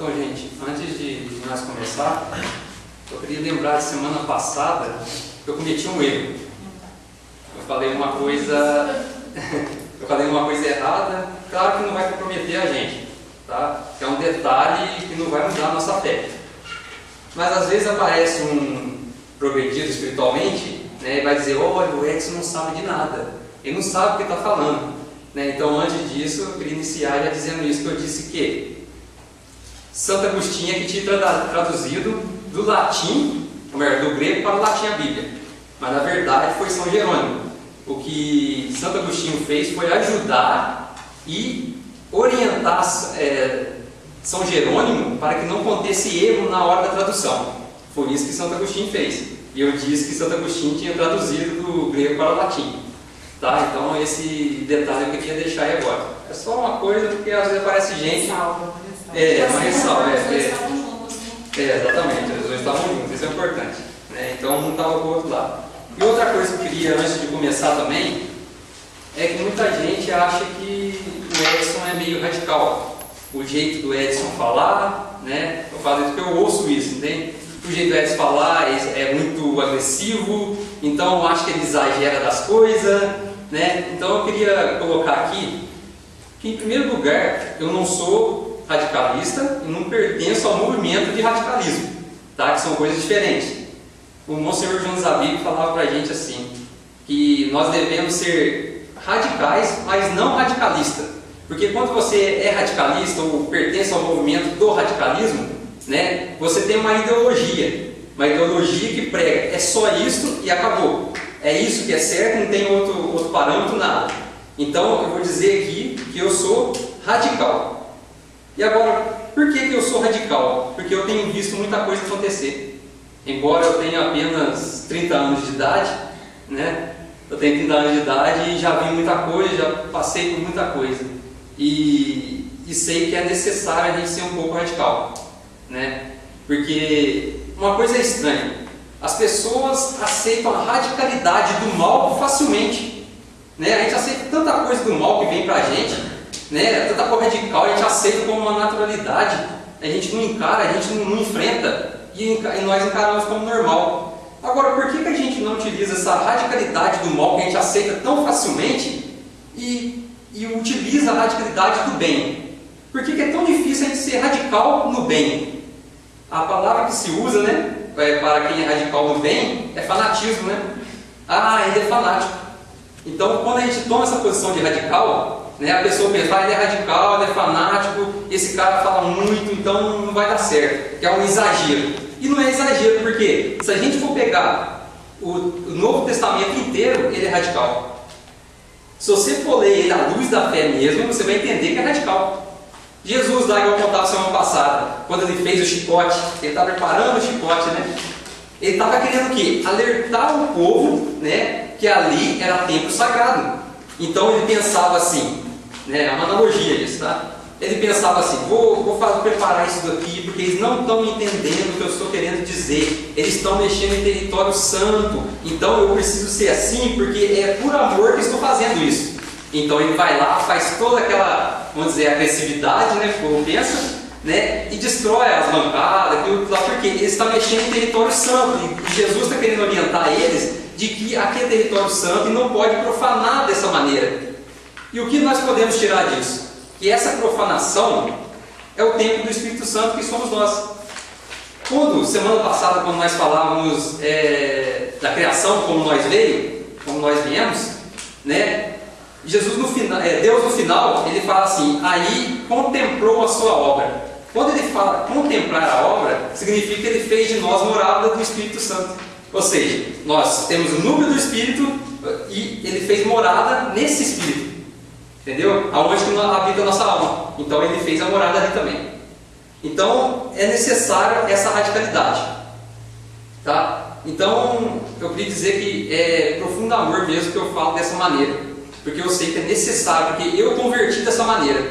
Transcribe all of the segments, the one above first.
Então, gente, antes de nós começar, eu queria lembrar de semana passada que eu cometi um erro. Eu falei uma coisa errada, claro que não vai comprometer a gente, tá? Que é um detalhe que não vai mudar a nossa fé. Mas às vezes aparece um progredido espiritualmente, né, e vai dizer: olha, o Edson não sabe de nada, ele não sabe o que está falando, né? Então, antes disso, eu queria iniciar já dizendo isso, que eu disse que Santo Agostinho é que tinha traduzido do latim, ou melhor, do grego para o latim a Bíblia, mas na verdade foi São Jerônimo. O que Santo Agostinho fez foi ajudar e orientar São Jerônimo para que não acontecesse erro na hora da tradução. Foi isso que Santo Agostinho fez. E eu disse que Santo Agostinho tinha traduzido do grego para o latim. Tá? Então esse detalhe eu queria deixar aí agora. É só uma coisa, porque às vezes aparece gente... uma ressalva. Exatamente, os dois estavam juntos, isso é importante, né? Então um estava para o outro lado. E outra coisa que eu queria, antes de começar também, é que muita gente acha que o Edson é meio radical. O jeito do Edson falar, né? Eu falo isso porque eu ouço isso, entende? O jeito do Edson falar é muito agressivo, então eu acho que ele exagera das coisas, né? Então eu queria colocar aqui que, em primeiro lugar, eu não sou radicalista e não pertenço ao movimento de radicalismo, tá? Que são coisas diferentes. O Monsenhor João Zabib falava para a gente assim, que nós devemos ser radicais, mas não radicalistas, porque quando você é radicalista ou pertence ao movimento do radicalismo, né, você tem uma ideologia que prega, é só isso e acabou, é isso que é certo, não tem outro parâmetro, nada. Então eu vou dizer aqui que eu sou radical. E agora, por que eu sou radical? Porque eu tenho visto muita coisa acontecer. Embora eu tenha apenas 30 anos de idade, né? Eu tenho 30 anos de idade e já vi muita coisa, já passei por muita coisa. E sei que é necessário a gente ser um pouco radical, né? Porque uma coisa é estranha. As pessoas aceitam a radicalidade do mal facilmente, né? A gente aceita tanta coisa do mal que vem pra gente, né? Tanta coisa radical, a gente aceita como uma naturalidade, a gente não encara, a gente não enfrenta, e nós encaramos como normal. Agora, por que a gente não utiliza essa radicalidade do mal que a gente aceita tão facilmente e utiliza a radicalidade do bem? Por que é tão difícil a gente ser radical no bem? A palavra que se usa, né, para quem é radical no bem é fanatismo, né? Ah, ele é fanático. Então, quando a gente toma essa posição de radical, né, a pessoa pensa: ele é radical, ele é fanático, esse cara fala muito, então não vai dar certo, que é um exagero. E não é exagero, porque se a gente for pegar o Novo Testamento inteiro, ele é radical. Se você for ler ele à luz da fé mesmo, você vai entender que é radical. Jesus, lá, que eu contava semana passada, quando ele fez o chicote, ele estava preparando o chicote, né? Ele estava querendo o quê? Alertar o povo, né, que ali era templo sagrado. Então ele pensava assim, né, é uma analogia disso, tá? Ele pensava assim: vou preparar isso daqui, porque eles não estão entendendo o que eu estou querendo dizer. Eles estão mexendo em território santo, então eu preciso ser assim, porque é por amor que estou fazendo isso. Então ele vai lá, faz toda aquela, vamos dizer, agressividade, né, como pensa, né, e destrói as bancadas, aquilo lá, porque ele está mexendo em território santo, e Jesus está querendo orientar eles de que aqui é território santo e não pode profanar dessa maneira. E o que nós podemos tirar disso? Que essa profanação é o templo do Espírito Santo, que somos nós. Semana passada, quando nós falávamos da criação, como nós viemos, né? Jesus no final, Deus no final, ele fala assim: aí contemplou a sua obra. Quando ele fala contemplar a obra, significa que ele fez de nós morada do Espírito Santo. Ou seja, nós temos o núcleo do Espírito e ele fez morada nesse Espírito. Entendeu? Aonde que habita a nossa alma. Então ele fez a morada ali também. Então é necessária essa radicalidade. Tá? Então eu queria dizer que é profundo amor mesmo que eu falo dessa maneira. Porque eu sei que é necessário, porque eu converti dessa maneira.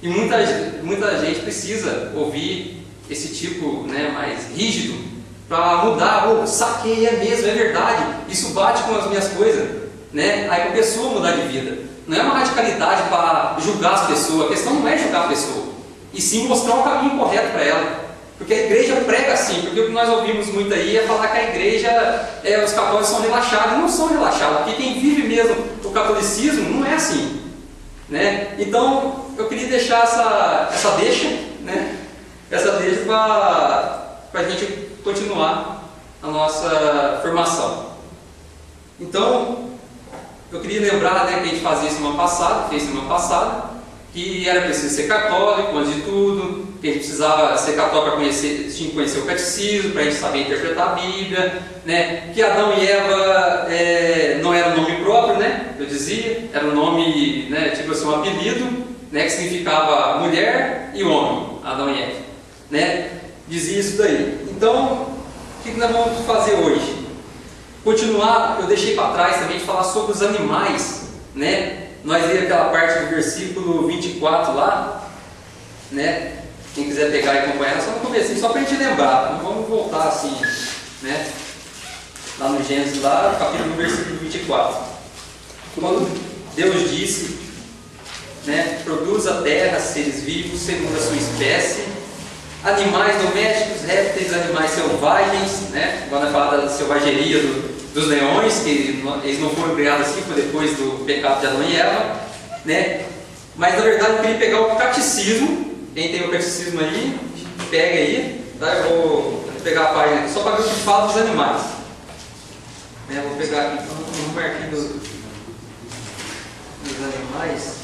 E muita gente precisa ouvir esse tipo, né, mais rígido para mudar. Saquei, é mesmo, é verdade. Isso bate com as minhas coisas. Né? Aí a pessoa mudar de vida. Não é uma radicalidade para julgar as pessoas. A questão não é julgar a pessoa. e sim mostrar um caminho correto para ela. Porque a igreja prega assim, porque o que nós ouvimos muito aí é falar que a igreja, os católicos são relaxados, não são relaxados, porque quem vive mesmo o catolicismo não é assim, né? Então eu queria deixar essa deixa, né? Essa deixa para a gente continuar a nossa formação. Então eu queria lembrar, né, que a gente fazia semana passada, que era preciso ser católico antes de tudo, que a gente precisava ser católico para tinha que conhecer o catecismo, para a gente saber interpretar a Bíblia, né? Que Adão e Eva não era um nome próprio, né? Eu dizia, era um nome, né, tipo assim, um apelido, né, que significava mulher e homem, Adão e Eva, né? Dizia isso daí. Então, o que nós vamos fazer hoje? Continuar, eu deixei para trás também de falar sobre os animais, né? Nós lemos aquela parte do versículo 24 lá, né? Quem quiser pegar e acompanhar, só no começo, só para a gente lembrar, não vamos voltar assim, né? Lá no Gênesis, lá, capítulo versículo 24. Quando Deus disse, né? Produz a terra seres vivos segundo a sua espécie, animais domésticos, répteis, animais selvagens, né? Quando fala da selvageria dos leões, que eles não foram criados assim, foi depois do pecado de Adão e Eva, né? Mas na verdade eu queria pegar o catecismo. Quem tem o catecismo aí, pega aí, tá? Eu vou pegar a página aqui só para ver o que fala dos animais, né? Vou pegar aqui um arquivo dos animais.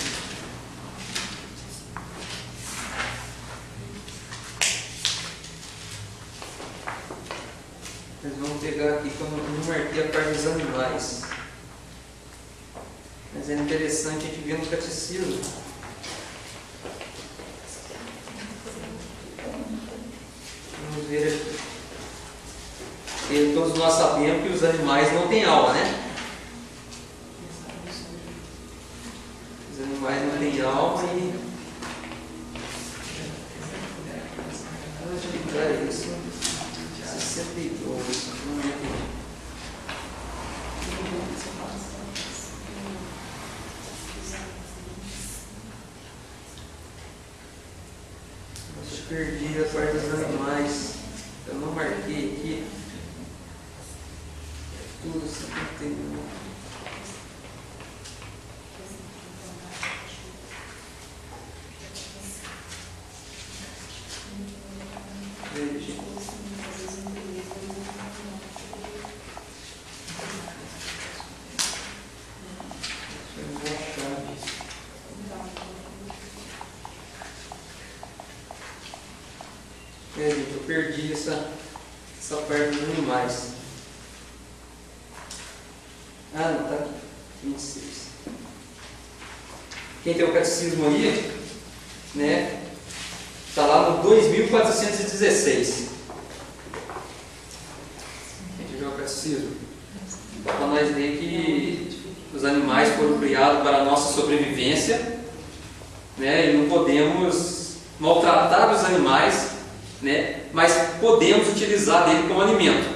Nós vamos pegar aqui, que eu não marquei a parte dos animais. Mas é interessante a gente ver no catecismo. Vamos ver aqui. E todos nós sabemos que os animais não têm alma, né? Os animais não têm alma e... Onde é isso? 62. Perdi a parte dos animais. Eu não marquei aqui. Tudo 51. Veja. Eu perdi essa parte dos animais. Ah, não, tá aqui. 26. Quem tem o catecismo aí, né? Está lá no 2416. Quem tiver o catecismo, para nós ver que os animais foram criados para a nossa sobrevivência, né? E não podemos maltratar os animais, né? Mas podemos utilizar dele como alimento.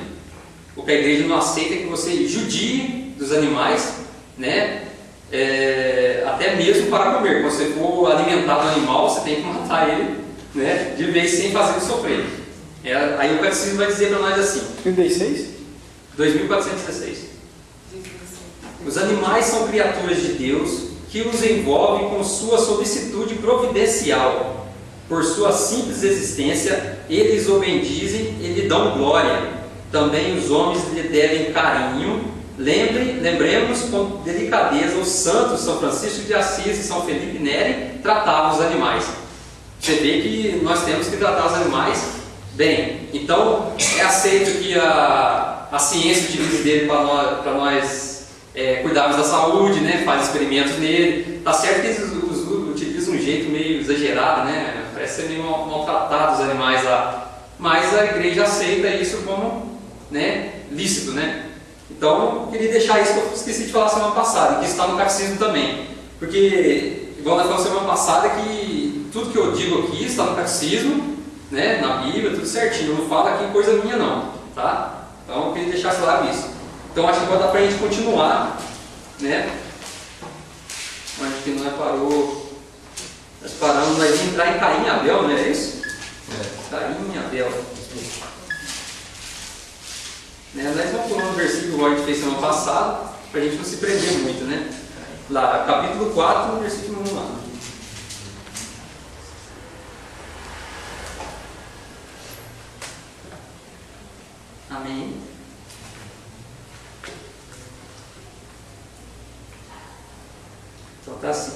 O que a igreja não aceita é que você judie dos animais, né? Até mesmo para comer. Quando você for alimentar o animal, você tem que matar ele, né? De vez sem fazer ele sofrer. Aí o catecismo vai dizer para nós assim: 36? 2416. Os animais são criaturas de Deus que os envolve com sua solicitude providencial. Por sua simples existência, eles o bendizem e lhe dão glória. Também os homens lhe devem carinho. Lembremos com delicadeza os santos São Francisco de Assis e São Felipe Neri tratavam os animais. Você vê que nós temos que tratar os animais bem. Então, é aceito que a ciência utilize dele para nós cuidarmos da saúde, né? Faz experimentos nele. Está certo que eles utilizam um jeito meio exagerado, né? Parece ser meio maltratado os animais lá. Mas a igreja aceita isso como, né, lícito, né? Então, eu queria deixar isso que eu esqueci de falar semana passada, que está no catecismo também. Porque, igual nós falamos semana passada, que tudo que eu digo aqui está no catecismo, né, na Bíblia, tudo certinho. Eu não falo aqui coisa minha não, tá? Então, eu queria deixar claro isso. Então, acho que agora dá para a gente continuar, né? Acho que não parou Nós paramos, nós vamos entrar em Caim e Abel, não é isso? Caim e Abel. Né? Nós vamos pular um versículo que a gente fez semana passada, para a gente não se prender muito, né? Lá, capítulo 4, versículo 1 lá. Amém. Então tá assim.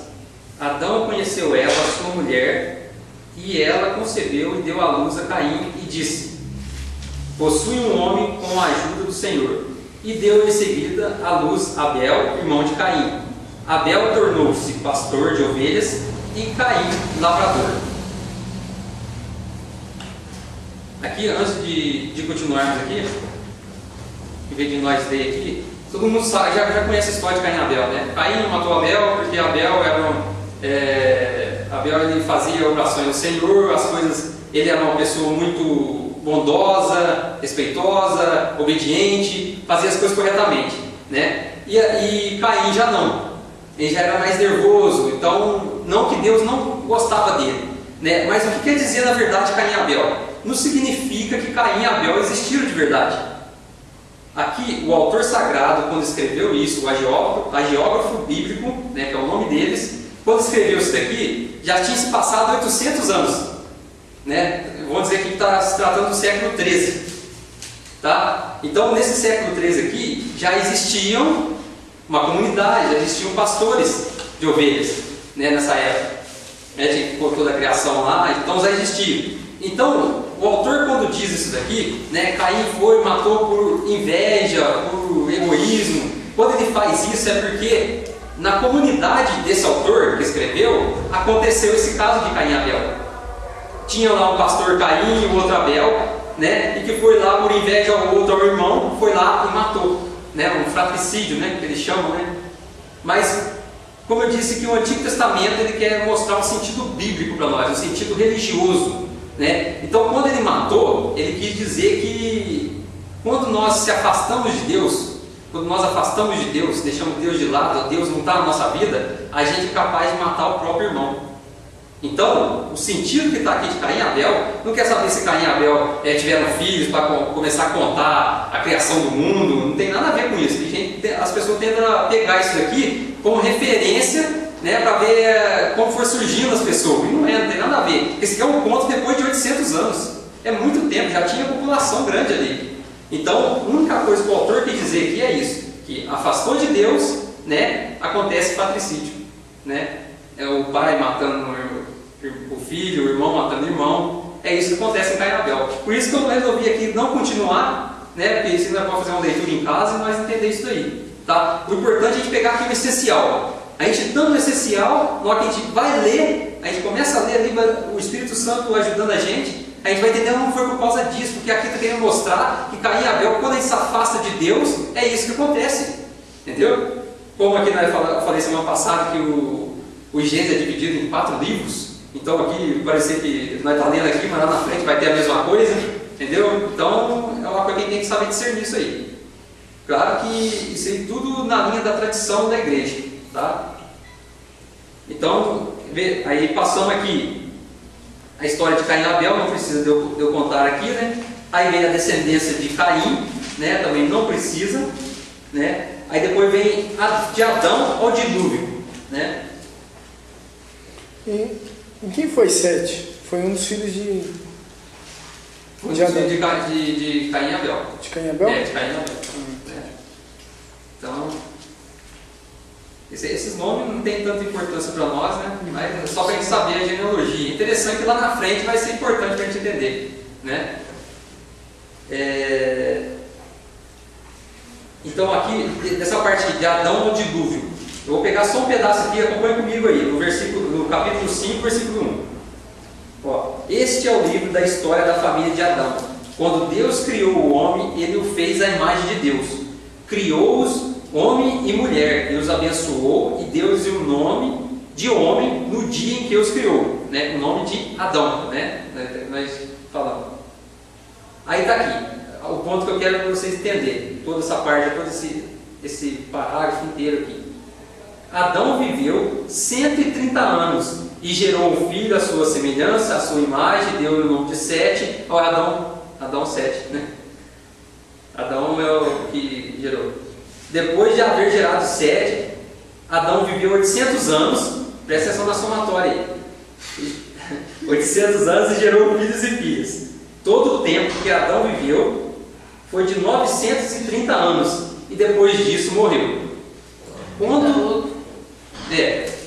Adão conheceu Eva, sua mulher, e ela concebeu e deu à luz a Caim e disse: possui um homem com a ajuda do Senhor. E deu em seguida à luz Abel, irmão de Caim. Abel tornou-se pastor de ovelhas e Caim lavrador. Aqui, antes de continuarmos aqui, em vez de nós ler aqui, todo mundo sabe, já conhece a história de Caim e Abel, né? Caim matou Abel porque Abel ele fazia orações ao Senhor, as coisas, ele era uma pessoa muito bondosa, respeitosa, obediente, fazia as coisas corretamente, né? E Caim já não, ele já era mais nervoso, então não que Deus não gostava dele, né? Mas o que quer dizer na verdade Caim e Abel? Não significa que Caim e Abel existiram de verdade. Aqui o autor sagrado, quando escreveu isso, o agiógrafo bíblico, né, que é o nome deles, quando escreveu isso daqui, já tinha se passado 800 anos, né? Vamos dizer que está se tratando do século XIII, tá? Então nesse século XIII aqui já existiam uma comunidade, já existiam pastores de ovelhas, né, nessa época, né, de toda a criação lá, então já existia. Então o autor, quando diz isso daqui, né, Caim foi e matou por inveja, por egoísmo. Quando ele faz isso é porque na comunidade desse autor que escreveu aconteceu esse caso de Caim e Abel. Tinha lá um pastor Caim e o outro Abel, né, e que foi lá por inveja ao outro, ao irmão, foi lá e matou, né, um fratricídio, né, que eles chamam, né. Mas como eu disse que o Antigo Testamento ele quer mostrar um sentido bíblico para nós, um sentido religioso, né? Então quando ele matou, ele quis dizer que quando nós se afastamos de Deus, quando nós afastamos de Deus, deixamos Deus de lado, Deus não está na nossa vida, a gente é capaz de matar o próprio irmão. Então, o sentido que está aqui de Caim e Abel, não quer saber se Caim e Abel tiveram filhos para começar a contar a criação do mundo, não tem nada a ver com isso. As pessoas tentam pegar isso daqui como referência, né, para ver como foi surgindo as pessoas, e não tem nada a ver. Esse aqui é um conto depois de 800 anos, é muito tempo, já tinha população grande ali. Então, a única coisa que o autor quer dizer aqui é isso, que afastou de Deus, né, acontece patricídio, né, é o pai matando o filho, o irmão matando o irmão, é isso que acontece em Caim e Abel. Por isso que eu resolvi aqui não continuar, né, porque senão nós vamos fazer uma leitura em casa e nós entender isso daí, tá? O importante é a gente pegar aqui o essencial. A gente dando o essencial, na hora que a gente vai ler, a gente começa a ler ali, o Espírito Santo ajudando a gente vai entender que não foi por causa disso, porque aqui está querendo mostrar que Caim e Abel, quando a gente se afasta de Deus, é isso que acontece, entendeu? Como aqui eu falei semana passada que o Gênesis é dividido em 4 livros, então aqui parecia que nós estamos lendo aqui, mas lá na frente vai ter a mesma coisa, entendeu? Então é uma coisa que a gente tem que saber discernir isso aí. Claro que isso aí tudo na linha da tradição da igreja, tá? Então, aí passamos aqui a história de Caim e Abel, não precisa de eu contar aqui, né? Aí vem a descendência de Caim, né? Também não precisa, né? Aí depois vem de Adão ao dilúvio, né? E quem foi Sete? Foi um dos filhos de Caim e Abel. De Caim e Abel? De Caim e Abel. Então, esses nomes não tem tanta importância para nós, né? Mas só para a gente saber a genealogia. Interessante que lá na frente vai ser importante para a gente entender, né? Então aqui, dessa parte de Adão ao dilúvio, eu vou pegar só um pedaço aqui, acompanhe comigo aí, no capítulo 5, versículo 1. Ó, este é o livro da história da família de Adão. Quando Deus criou o homem, Ele o fez à imagem de Deus. Criou-os homem e mulher, e os abençoou e deu-lhes o nome de homem no dia em que os criou, né? O nome de Adão, né? Nós falamos. Aí está aqui, o ponto que eu quero que vocês entenderem, toda essa parte, todo esse parágrafo inteiro aqui. Adão viveu 130 anos e gerou um filho à sua semelhança, à sua imagem, deu-lhe o nome de Sete. Olha, Adão 7, né? Adão é o que gerou. Depois de haver gerado Sete, Adão viveu 800 anos, presta atenção na somatória aí. 800 anos e gerou filhos e filhas. Todo o tempo que Adão viveu foi de 930 anos, e depois disso morreu.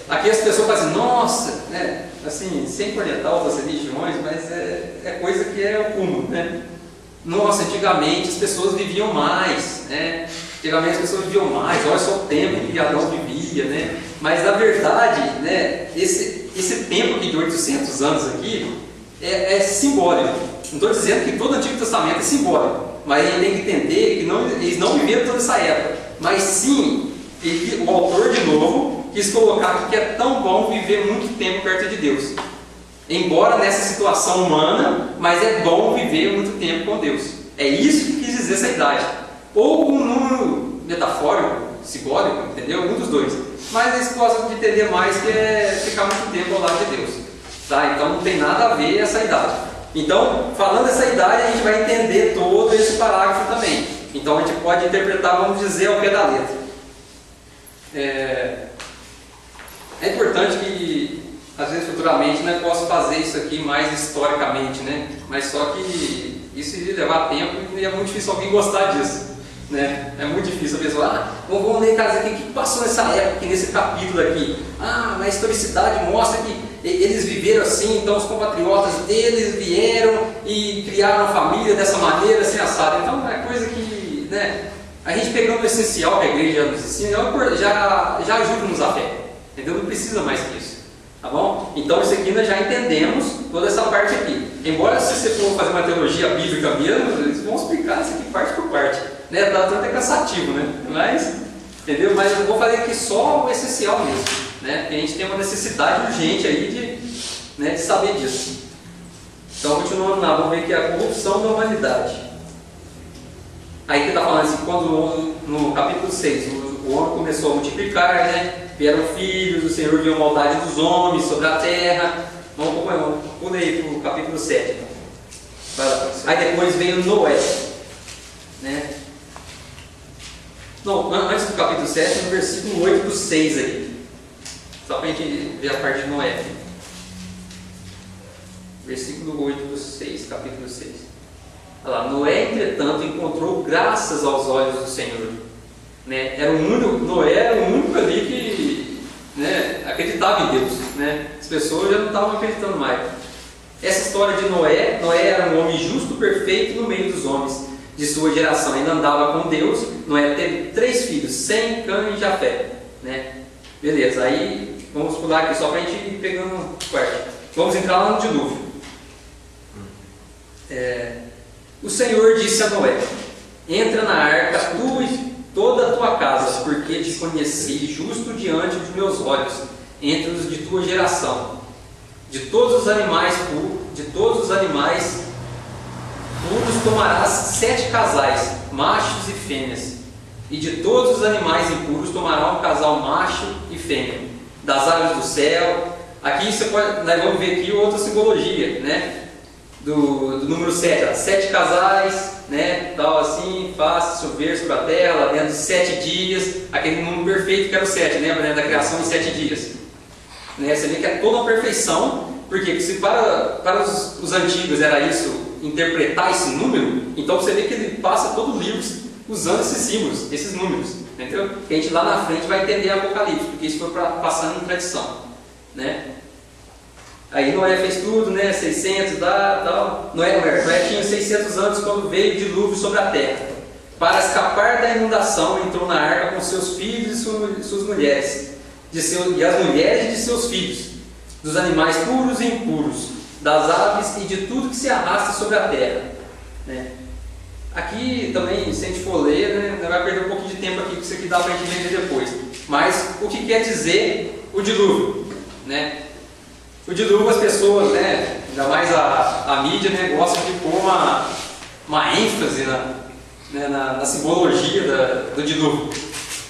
Aqui as pessoas fazem, nossa, né? Assim, sem cornetar outras religiões, mas é coisa que é o cúmulo, né? Nossa, antigamente as pessoas viviam mais, né? Antigamente as pessoas viviam mais, olha só o tempo que Adão vivia, né? Mas na verdade, né, esse tempo aqui de 800 anos aqui é simbólico. Não estou dizendo que todo o Antigo Testamento é simbólico, mas a gente tem que entender que eles não viveram toda essa época, mas sim, o autor de novo quis colocar que é tão bom viver muito tempo perto de Deus. Embora nessa situação humana, mas é bom viver muito tempo com Deus. É isso que quis dizer essa idade. Ou um número metafórico, simbólico, entendeu? Um dos dois. Mas eles gostam de entender mais que é ficar muito tempo ao lado de Deus. Tá? Então não tem nada a ver essa idade. Então, falando dessa idade, a gente vai entender todo esse parágrafo também. Então a gente pode interpretar, vamos dizer, ao pé da letra. É importante que, às vezes, futuramente, né, eu possa fazer isso aqui mais historicamente, né? Mas só que isso iria levar tempo e é muito difícil alguém gostar disso, né? É muito difícil a pessoa, vamos ler, cara, o que passou nessa época, aqui, nesse capítulo aqui? Na historicidade mostra que eles viveram assim, então os compatriotas deles vieram e criaram a família dessa maneira, assim, assado. Então é coisa que, né, a gente pegando o essencial que a igreja nos ensina, já ajuda-nos a fé. Entendeu? Não precisa mais que isso. Tá bom? Então isso aqui nós já entendemos toda essa parte aqui. Embora se você for fazer uma teologia bíblica mesmo, eles vão explicar isso aqui parte por parte. Né? Tanto é cansativo, né? Mas, entendeu? Mas eu vou fazer aqui só o essencial mesmo. Né? Porque a gente tem uma necessidade urgente aí de saber disso. Então continuando lá, vamos ver aqui a corrupção da humanidade. Aí que está falando assim, quando no capítulo 6 o homem começou a multiplicar, né? Vieram filhos, o Senhor viu a maldade dos homens sobre a terra. Pula aí para o capítulo 7. Aí depois veio Noé. Né? Não, antes do capítulo 7, no versículo 8 do 6 aí. Só para a gente ver a parte de Noé. Versículo 8 do 6, capítulo 6. Olha lá, Noé, entretanto, encontrou graças aos olhos do Senhor. Né? Noé era o único ali que, né, acreditava em Deus. Né? As pessoas já não estavam acreditando mais. Essa história de Noé era um homem justo, perfeito no meio dos homens de sua geração. Ainda andava com Deus. Noé teve 3 filhos, Sem, Cã e Jafé. Né? Beleza, aí vamos pular aqui só para a gente ir pegando parte. Vamos entrar lá no dilúvio. O Senhor disse a Noé: entra na arca, tu e toda a tua casa, porque te conheci justo diante dos meus olhos, entre os de tua geração. De todos os animais puros tomarás 7 casais, machos e fêmeas, e de todos os animais impuros tomará um casal macho e fêmea. Das aves do céu. Aqui nós vamos ver aqui outra simbologia, né? Do número 7, 7 casais, né, tal assim, faz chover sobre a terra, lá dentro de 7 dias, aquele número perfeito que era o 7, lembra, né, da criação em 7 dias. Né, você vê que é toda uma perfeição, porque se para os antigos era isso, interpretar esse número, então você vê que ele passa todo o livro usando esses símbolos, esses números, entendeu? Que a gente lá na frente vai entender Apocalipse, porque isso foi passando em tradição, né? Aí Noé fez tudo, né? 600, tal. Noé tinha 600 anos quando veio o dilúvio sobre a terra. Para escapar da inundação, entrou na arca com seus filhos e suas mulheres, e as mulheres de seus filhos, dos animais puros e impuros, das aves e de tudo que se arrasta sobre a terra. Né? Aqui também, se a gente for ler, né, vai perder um pouquinho de tempo aqui, que isso aqui dá para a gente entender depois. Mas o que quer dizer o dilúvio? Né? O dilúvio, as pessoas, né, ainda mais a mídia, né, gosta de pôr uma ênfase na simbologia do dilúvio.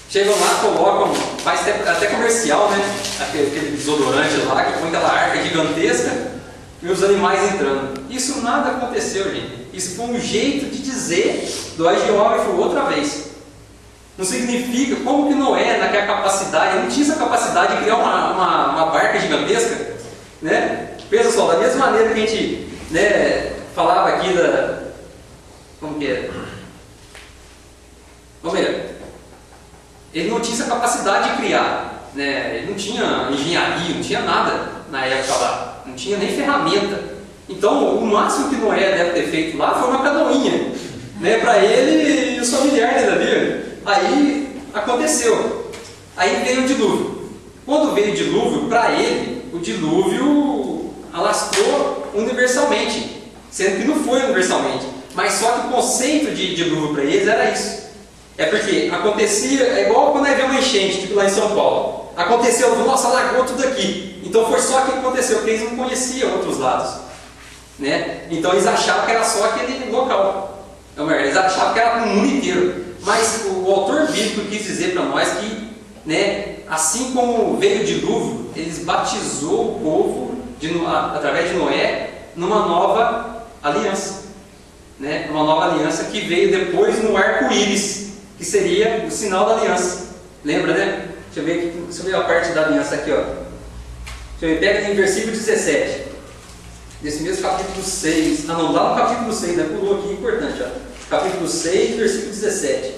Chegam lá, colocam, faz até comercial, né? Aquele desodorante lá, que põe aquela arca gigantesca e os animais entrando. Isso nada aconteceu, gente. Isso foi um jeito de dizer do agiógrafo outra vez. Não significa, como que Noé, naquela capacidade, não tinha essa capacidade de criar uma barca gigantesca, né? Pensa só, da mesma maneira que a gente, né, falava aqui da... Como que é? Vamos ver. Ele não tinha essa capacidade de criar, né? Ele não tinha engenharia, não tinha nada na época lá, não tinha nem ferramenta. Então, o máximo que Noé deve ter feito lá foi uma canoinha, né, para ele e os familiares ali. Aí aconteceu. Aí veio o dilúvio. Quando veio o dilúvio, para ele, o dilúvio alastrou universalmente, sendo que não foi universalmente. Mas só que o conceito de dilúvio para eles era isso. É porque acontecia, é igual quando havia uma enchente, tipo lá em São Paulo. Aconteceu, nossa, alagou tudo aqui. Então foi só que aconteceu, porque eles não conheciam outros lados, né? Então eles achavam que era só aquele local. Eles achavam que era para o mundo inteiro. Mas o autor bíblico quis dizer para nós que, né, assim como veio o dilúvio, eles batizou o povo através de Noé numa nova aliança, né? Uma nova aliança que veio depois no arco-íris, que seria o sinal da aliança. Lembra, né? Deixa eu ver aqui, deixa eu ver a parte da aliança aqui, ó. Deixa eu ver, pega aqui em versículo 17. Desse mesmo capítulo 6. Ah não, lá no capítulo 6, né? Pulou aqui, importante, ó. Capítulo 6, versículo 17.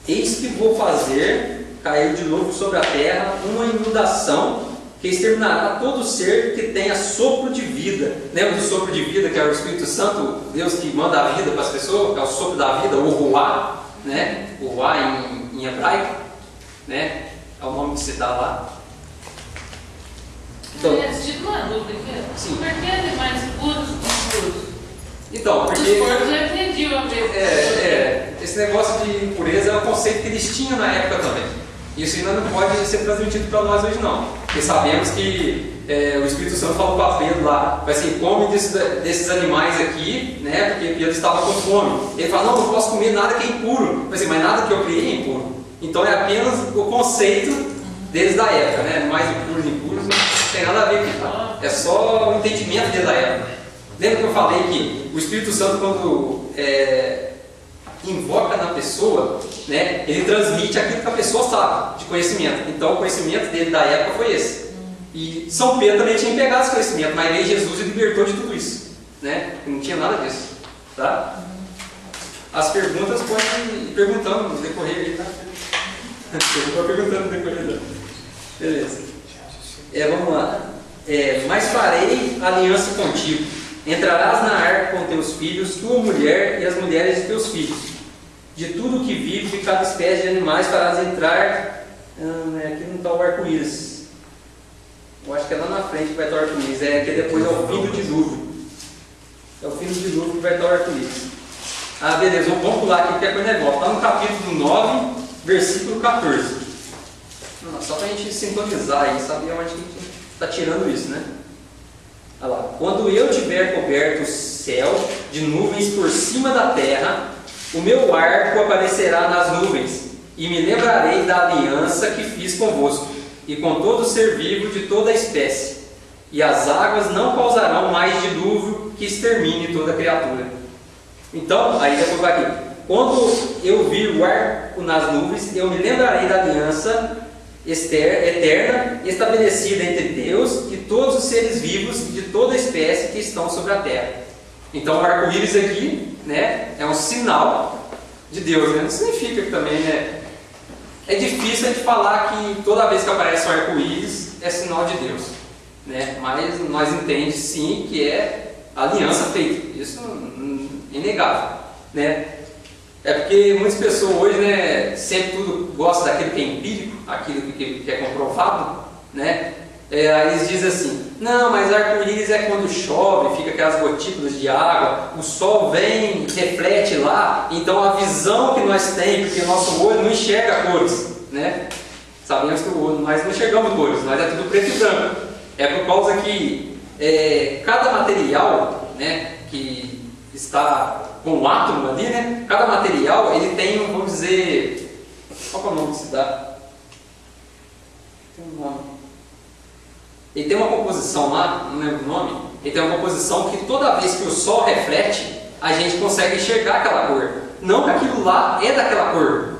Eis que vou fazer cair de novo sobre a terra uma inundação que exterminará todo ser que tenha sopro de vida. Lembra do sopro de vida, que é o Espírito Santo, Deus que manda a vida para as pessoas, que é o sopro da vida, o ruá, né? O ruá em hebraico, né? É o nome que se dá lá. Então, esse tipo não é dúvida aqui. Sim. Por que animais puros e impuros? Então, porque... Os porcos eu entendi uma vez. Esse negócio de impureza é um conceito que eles tinham na época também. Isso ainda não pode ser transmitido para nós hoje não. Porque sabemos que o Espírito Santo falou para Pedro lá, vai assim, come desses animais aqui, né? Porque Pedro estava com fome. Ele fala, não posso comer nada que é impuro. Mas nada que eu criei é impuro. Então é apenas o conceito deles da época, né? Animais impuros e impuros não tem nada a ver com isso. É só o entendimento deles da época. Lembra que eu falei que o Espírito Santo, quando invoca na pessoa, né, ele transmite aquilo que a pessoa sabe, de conhecimento. Então o conhecimento dele da época foi esse. E São Pedro também tinha pegado esse conhecimento, mas veio Jesus e libertou de tudo isso, né? Não tinha nada disso, tá? As perguntas podem ir perguntando no decorrer aí, tá? Eu vou perguntando no decorrer. Beleza. Vamos lá. Mas farei aliança contigo. Entrarás na arca com teus filhos, tua mulher e as mulheres de teus filhos. De tudo que vive, de cada espécie de animais farás entrar. Aqui não está o arco-íris. Eu acho que é lá na frente que vai estar o arco-íris. Que depois é o fim do dilúvio. É o fim do dilúvio que vai estar o arco-íris. Beleza, vamos pular aqui porque a coisa é boa. Está no capítulo 9, versículo 14. Só para a gente sintonizar aí, saber onde a gente está tirando isso, né? Olha lá. Quando eu tiver coberto o céu de nuvens por cima da terra, o meu arco aparecerá nas nuvens, e me lembrarei da aliança que fiz convosco, e com todo ser vivo de toda a espécie. E as águas não causarão mais dilúvio que extermine toda criatura. Então, aí depois vai aqui. Quando eu vir o arco nas nuvens, eu me lembrarei da aliança eterna, estabelecida entre Deus e todos os seres vivos de toda a espécie que estão sobre a terra. Então o arco-íris aqui, né, é um sinal de Deus, né? Não significa que também, né, é difícil a gente falar que toda vez que aparece um arco-íris é sinal de Deus, né? Mas nós entendemos sim que é aliança feita, isso é inegável, né? É porque muitas pessoas hoje, né, sempre tudo gosta daquilo que é empírico, aquilo que é comprovado, né? Aí eles dizem assim, não, mas arco-íris é quando chove, fica aquelas gotículas de água, o sol vem, reflete lá, então a visão que nós temos, porque o nosso olho não enxerga cores, né? Sabemos que nós não enxergamos cores, mas é tudo preto e branco. É por causa que cada material, né, que está com o átomo ali, né, cada material ele tem, vamos dizer, Qual que é o nome que se dá? Tem um nome. Ele tem uma composição lá, não lembro o nome, ele tem uma composição que toda vez que o sol reflete, a gente consegue enxergar aquela cor. Não que aquilo lá é daquela cor.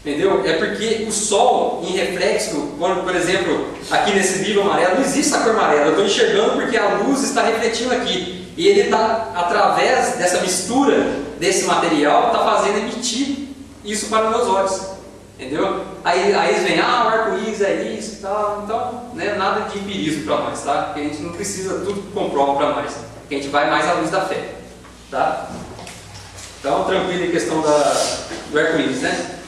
Entendeu? É porque o sol em reflexo, quando, por exemplo, aqui nesse livro amarelo, não existe a cor amarela. Eu estou enxergando porque a luz está refletindo aqui. E ele está, através dessa mistura desse material, está fazendo emitir isso para os meus olhos. Entendeu? Aí eles vêm, o arco-íris é isso e tal. Então, né, nada de empirismo para nós, tá? Porque a gente não precisa tudo que comprova para nós. Porque a gente vai mais à luz da fé. Tá? Então, tranquilo em questão do arco-íris, né?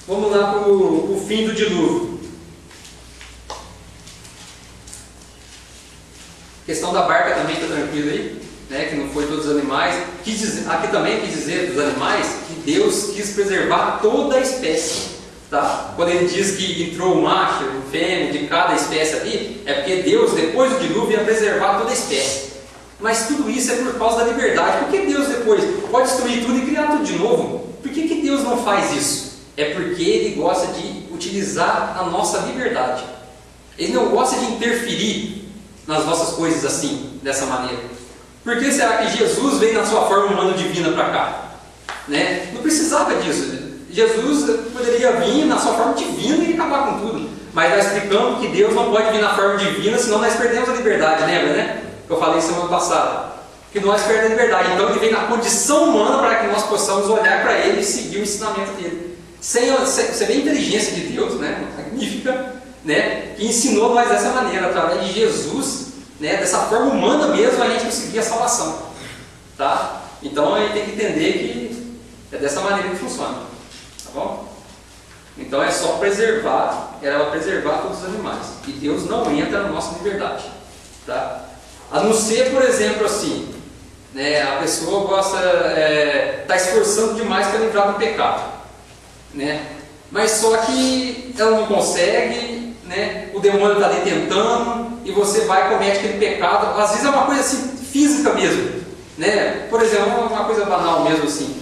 Vamos lá para o fim do dilúvio. Questão da barca também está tranquila aí, né? Que não foi todos os animais. Aqui também quis dizer dos animais que Deus quis preservar toda a espécie. Tá? Quando ele diz que entrou o macho, o fêmea de cada espécie ali, é porque Deus, depois do dilúvio, ia preservar toda a espécie. Mas tudo isso é por causa da liberdade. Por que Deus depois pode destruir tudo e criar tudo de novo? Por que Deus não faz isso? É porque Ele gosta de utilizar a nossa liberdade. Ele não gosta de interferir nas nossas coisas assim, dessa maneira. Por que será que Jesus veio na sua forma humana divina para cá? Né? Não precisava disso. Jesus poderia vir na sua forma divina e acabar com tudo. Mas nós explicamos que Deus não pode vir na forma divina, senão nós perdemos a liberdade, lembra, né? Que eu falei semana passada. Que nós perdemos a liberdade. Então Ele vem na condição humana para que nós possamos olhar para Ele e seguir o ensinamento dele. Você vê a inteligência de Deus, né? Magnífica, né? Que ensinou nós dessa maneira, através de Jesus, né? Dessa forma humana mesmo, a gente conseguir a salvação. Tá? Então a gente tem que entender que é dessa maneira que funciona. Tá bom? Então é só preservar, era preservar todos os animais. E Deus não entra na nossa liberdade. Tá? A não ser, por exemplo, assim, né? A pessoa gosta, está esforçando demais para livrar do pecado. Né? Mas só que ela não consegue, né? O demônio está ali tentando e você vai e comete aquele pecado. Às vezes é uma coisa assim, física mesmo, né? Por exemplo, uma coisa banal mesmo assim.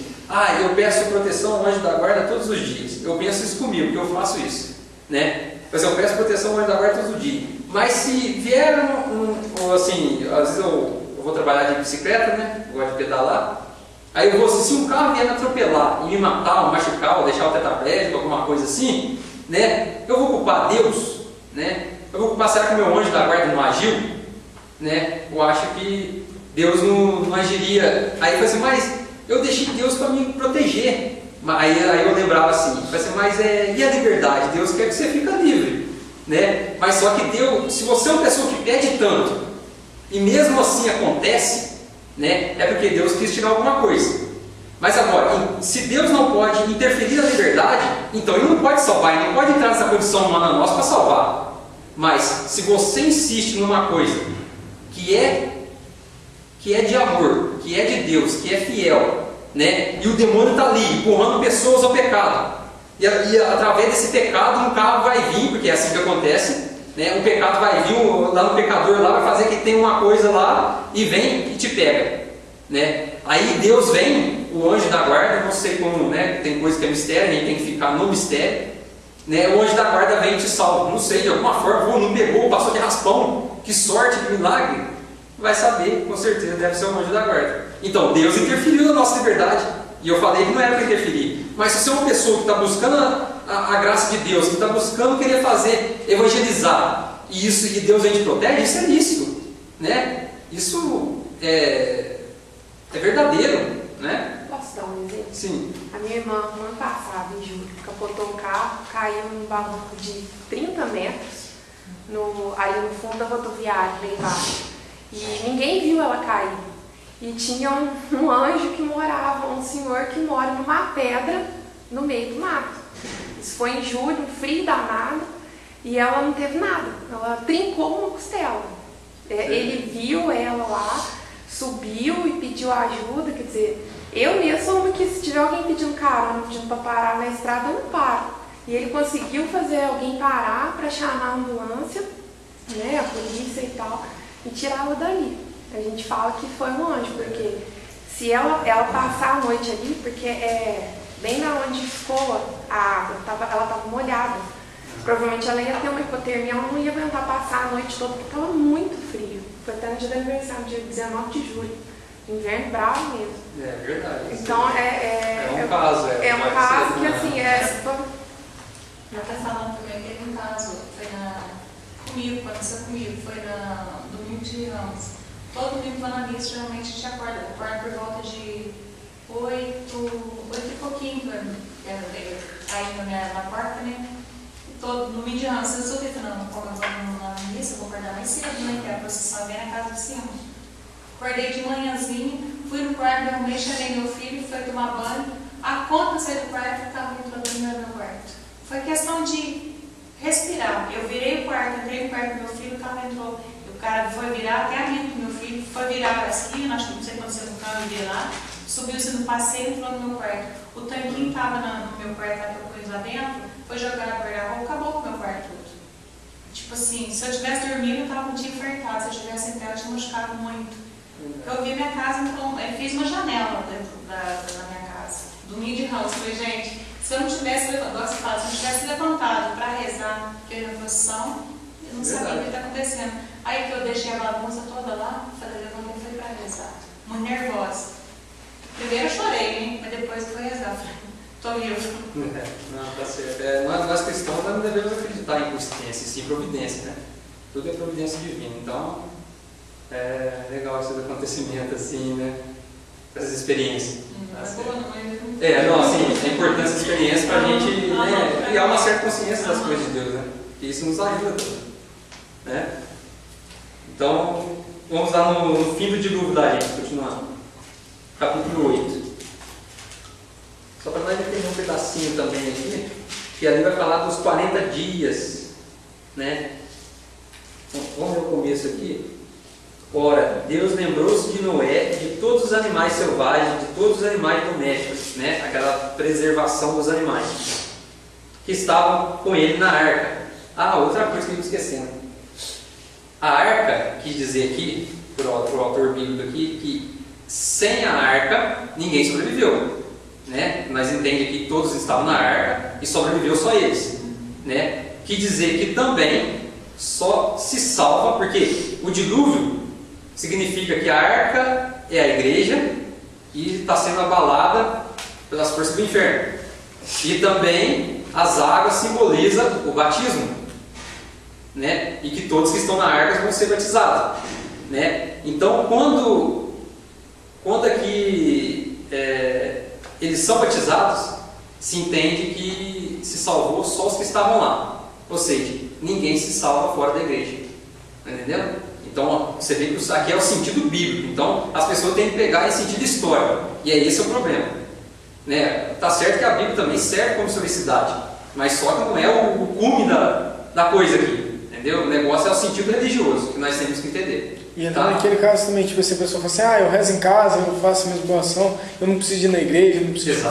Eu peço proteção ao anjo da guarda todos os dias. Eu penso isso comigo, que eu faço isso, né? Mas eu peço proteção ao anjo da guarda todos os dias. Mas se vier assim, às vezes eu vou trabalhar de bicicleta, né? Eu gosto de pedalar. Aí eu vou, se um carro vier me atropelar e me matar, ou machucar, ou deixar o tetraplégico, alguma coisa assim, né? Eu vou culpar Deus, né? Eu vou culpar, será que o meu anjo da guarda não agiu? Né? Eu acho que Deus não agiria. Aí eu falei assim, mas eu deixei Deus para me proteger. Aí eu lembrava assim, eu falei assim, mas e a liberdade? Deus quer que você fique livre, né? Mas só que Deus, se você é uma pessoa que pede tanto, e mesmo assim acontece, né? É porque Deus quis tirar alguma coisa. Mas agora, se Deus não pode interferir na liberdade, então Ele não pode salvar, Ele não pode entrar nessa condição humana nossa para salvar. Mas se você insiste numa coisa que é de amor, que é de Deus, que é fiel, né? E o demônio está ali empurrando pessoas ao pecado, e através desse pecado um carro vai vir, porque é assim que acontece, né? O pecado vai vir lá no pecador, lá vai fazer que tem uma coisa lá e vem e te pega, né? Aí Deus vem, o anjo da guarda, não sei como, né? Tem coisa que é mistério, nem tem que ficar no mistério, né? O anjo da guarda vem e te salva, não sei, de alguma forma, não pegou, passou de raspão, que sorte, que milagre, vai saber, com certeza deve ser o anjo da guarda. Então Deus interferiu na nossa liberdade, e eu falei que não era para interferir, mas se você é uma pessoa que está buscando a graça de Deus, que está buscando querer fazer, evangelizar, e Deus vem te protege, isso é lícito, né? Isso é verdadeiro, né? Posso dar um exemplo? Sim. A minha irmã, no ano passado, em julho, capotou um carro, caiu num barranco de 30 metros, ali no fundo da rodoviária, lá embaixo. E ninguém viu ela cair. E tinha um anjo que morava, um senhor que mora numa pedra no meio do mato. Isso foi em julho, um frio danado, e ela não teve nada. Ela trincou uma costela. Ele viu ela lá, subiu e pediu ajuda, quer dizer, eu mesmo sou uma que se tiver alguém pedindo carona, pedindo para parar na estrada, eu não paro. E ele conseguiu fazer alguém parar para chamar a ambulância, né, a polícia e tal, e tirá-la dali. A gente fala que foi um anjo, porque se ela passar a noite ali, porque bem na onde ficou a água, ela estava molhada. Provavelmente ela ia ter uma hipotermia, ela não ia aguentar passar a noite toda, porque estava muito frio. Foi até no dia do aniversário, dia 19 de julho. Inverno bravo mesmo. É verdade. Então é um caso. É um caso que assim, Eu até falando também, teve um caso, foi comigo, quando aconteceu comigo, foi no domingo de Ramos. Todo domingo vai na missa, geralmente a gente acorda por volta de 8 e pouquinho, aí na quarta, né? Todo domingo de Ramos, eu falei, não, como eu vou na missa, eu vou acordar mais cedo, né? Que a procissão vem na casa de cima. Acordei de manhãzinha, fui no quarto, me arrumei, chamei meu filho, foi tomar banho. A conta saiu do quarto e estava entrando no meu quarto. Foi questão de respirar. Eu virei o quarto, entrei no quarto do meu filho, o carro entrou. O cara foi virar, até amigo do meu filho, foi virar a esquina, acho que não sei quando você no carro, eu vi lá, subiu-se no passeio e entrou no meu quarto. O tanquinho estava no meu quarto, que eu pus lá dentro, foi jogar no guarda-roupa, acabou com o meu quarto tudo. Tipo assim, se eu tivesse dormido, eu estava um dia infartado, se eu tivesse em pé, eu tinha machucado muito. Eu vi minha casa, então, eu fiz uma janela dentro da minha casa. Domingo de Ramos, falei, gente, se eu não tivesse levantado, se eu não tivesse levantado para rezar, que eu ia na posição, eu não sabia o que está acontecendo. Aí que eu deixei a bagunça toda lá, falei, levantei e fui para rezar. Muito nervosa. Primeiro eu chorei, hein? Mas depois eu fui rezar. Falei, tô vivo. Não, tá certo. Nós cristãos não devemos acreditar em coincidência, sim em providência, né? Tudo é providência divina. Então, é legal esses acontecimentos assim, né? Essas experiências. Assim, a importância da experiência para a gente criar uma certa consciência das coisas de Deus, né? E isso nos ajuda, né? Então, vamos lá no fim do dilúvio da gente, continuando. Capítulo 8. Só para nós entender um pedacinho também aqui, que ali vai falar dos 40 dias, né? Então, vamos ver o começo aqui. Ora, Deus lembrou-se de Noé, de todos os animais selvagens, de todos os animais domésticos, né? Aquela preservação dos animais que estavam com ele na arca. Outra coisa que eu estou esquecendo. A arca, quis dizer aqui, por autor bíblico aqui, que sem a arca ninguém sobreviveu, né? Nós entendemos que todos estavam na arca e sobreviveu só eles, né? Quis dizer que também só se salva porque o dilúvio significa que a arca é a igreja e está sendo abalada pelas forças do inferno. E também as águas simbolizam o batismo, né? E que todos que estão na arca vão ser batizados, né? Então, quando aqui eles são batizados, se entende que se salvou só os que estavam lá. Ou seja, ninguém se salva fora da igreja. Está entendendo? Então, você vê que aqui é o sentido bíblico. Então, as pessoas têm que pegar em sentido histórico. E é esse o problema. Né? Tá certo que a Bíblia também serve como historicidade, mas só que não é o cume da coisa aqui. Entendeu? O negócio é o sentido religioso que nós temos que entender. E então, naquele caso também, tipo, se a pessoa fala assim, eu rezo em casa, eu faço a mesma boa ação, eu não preciso ir na igreja, eu não preciso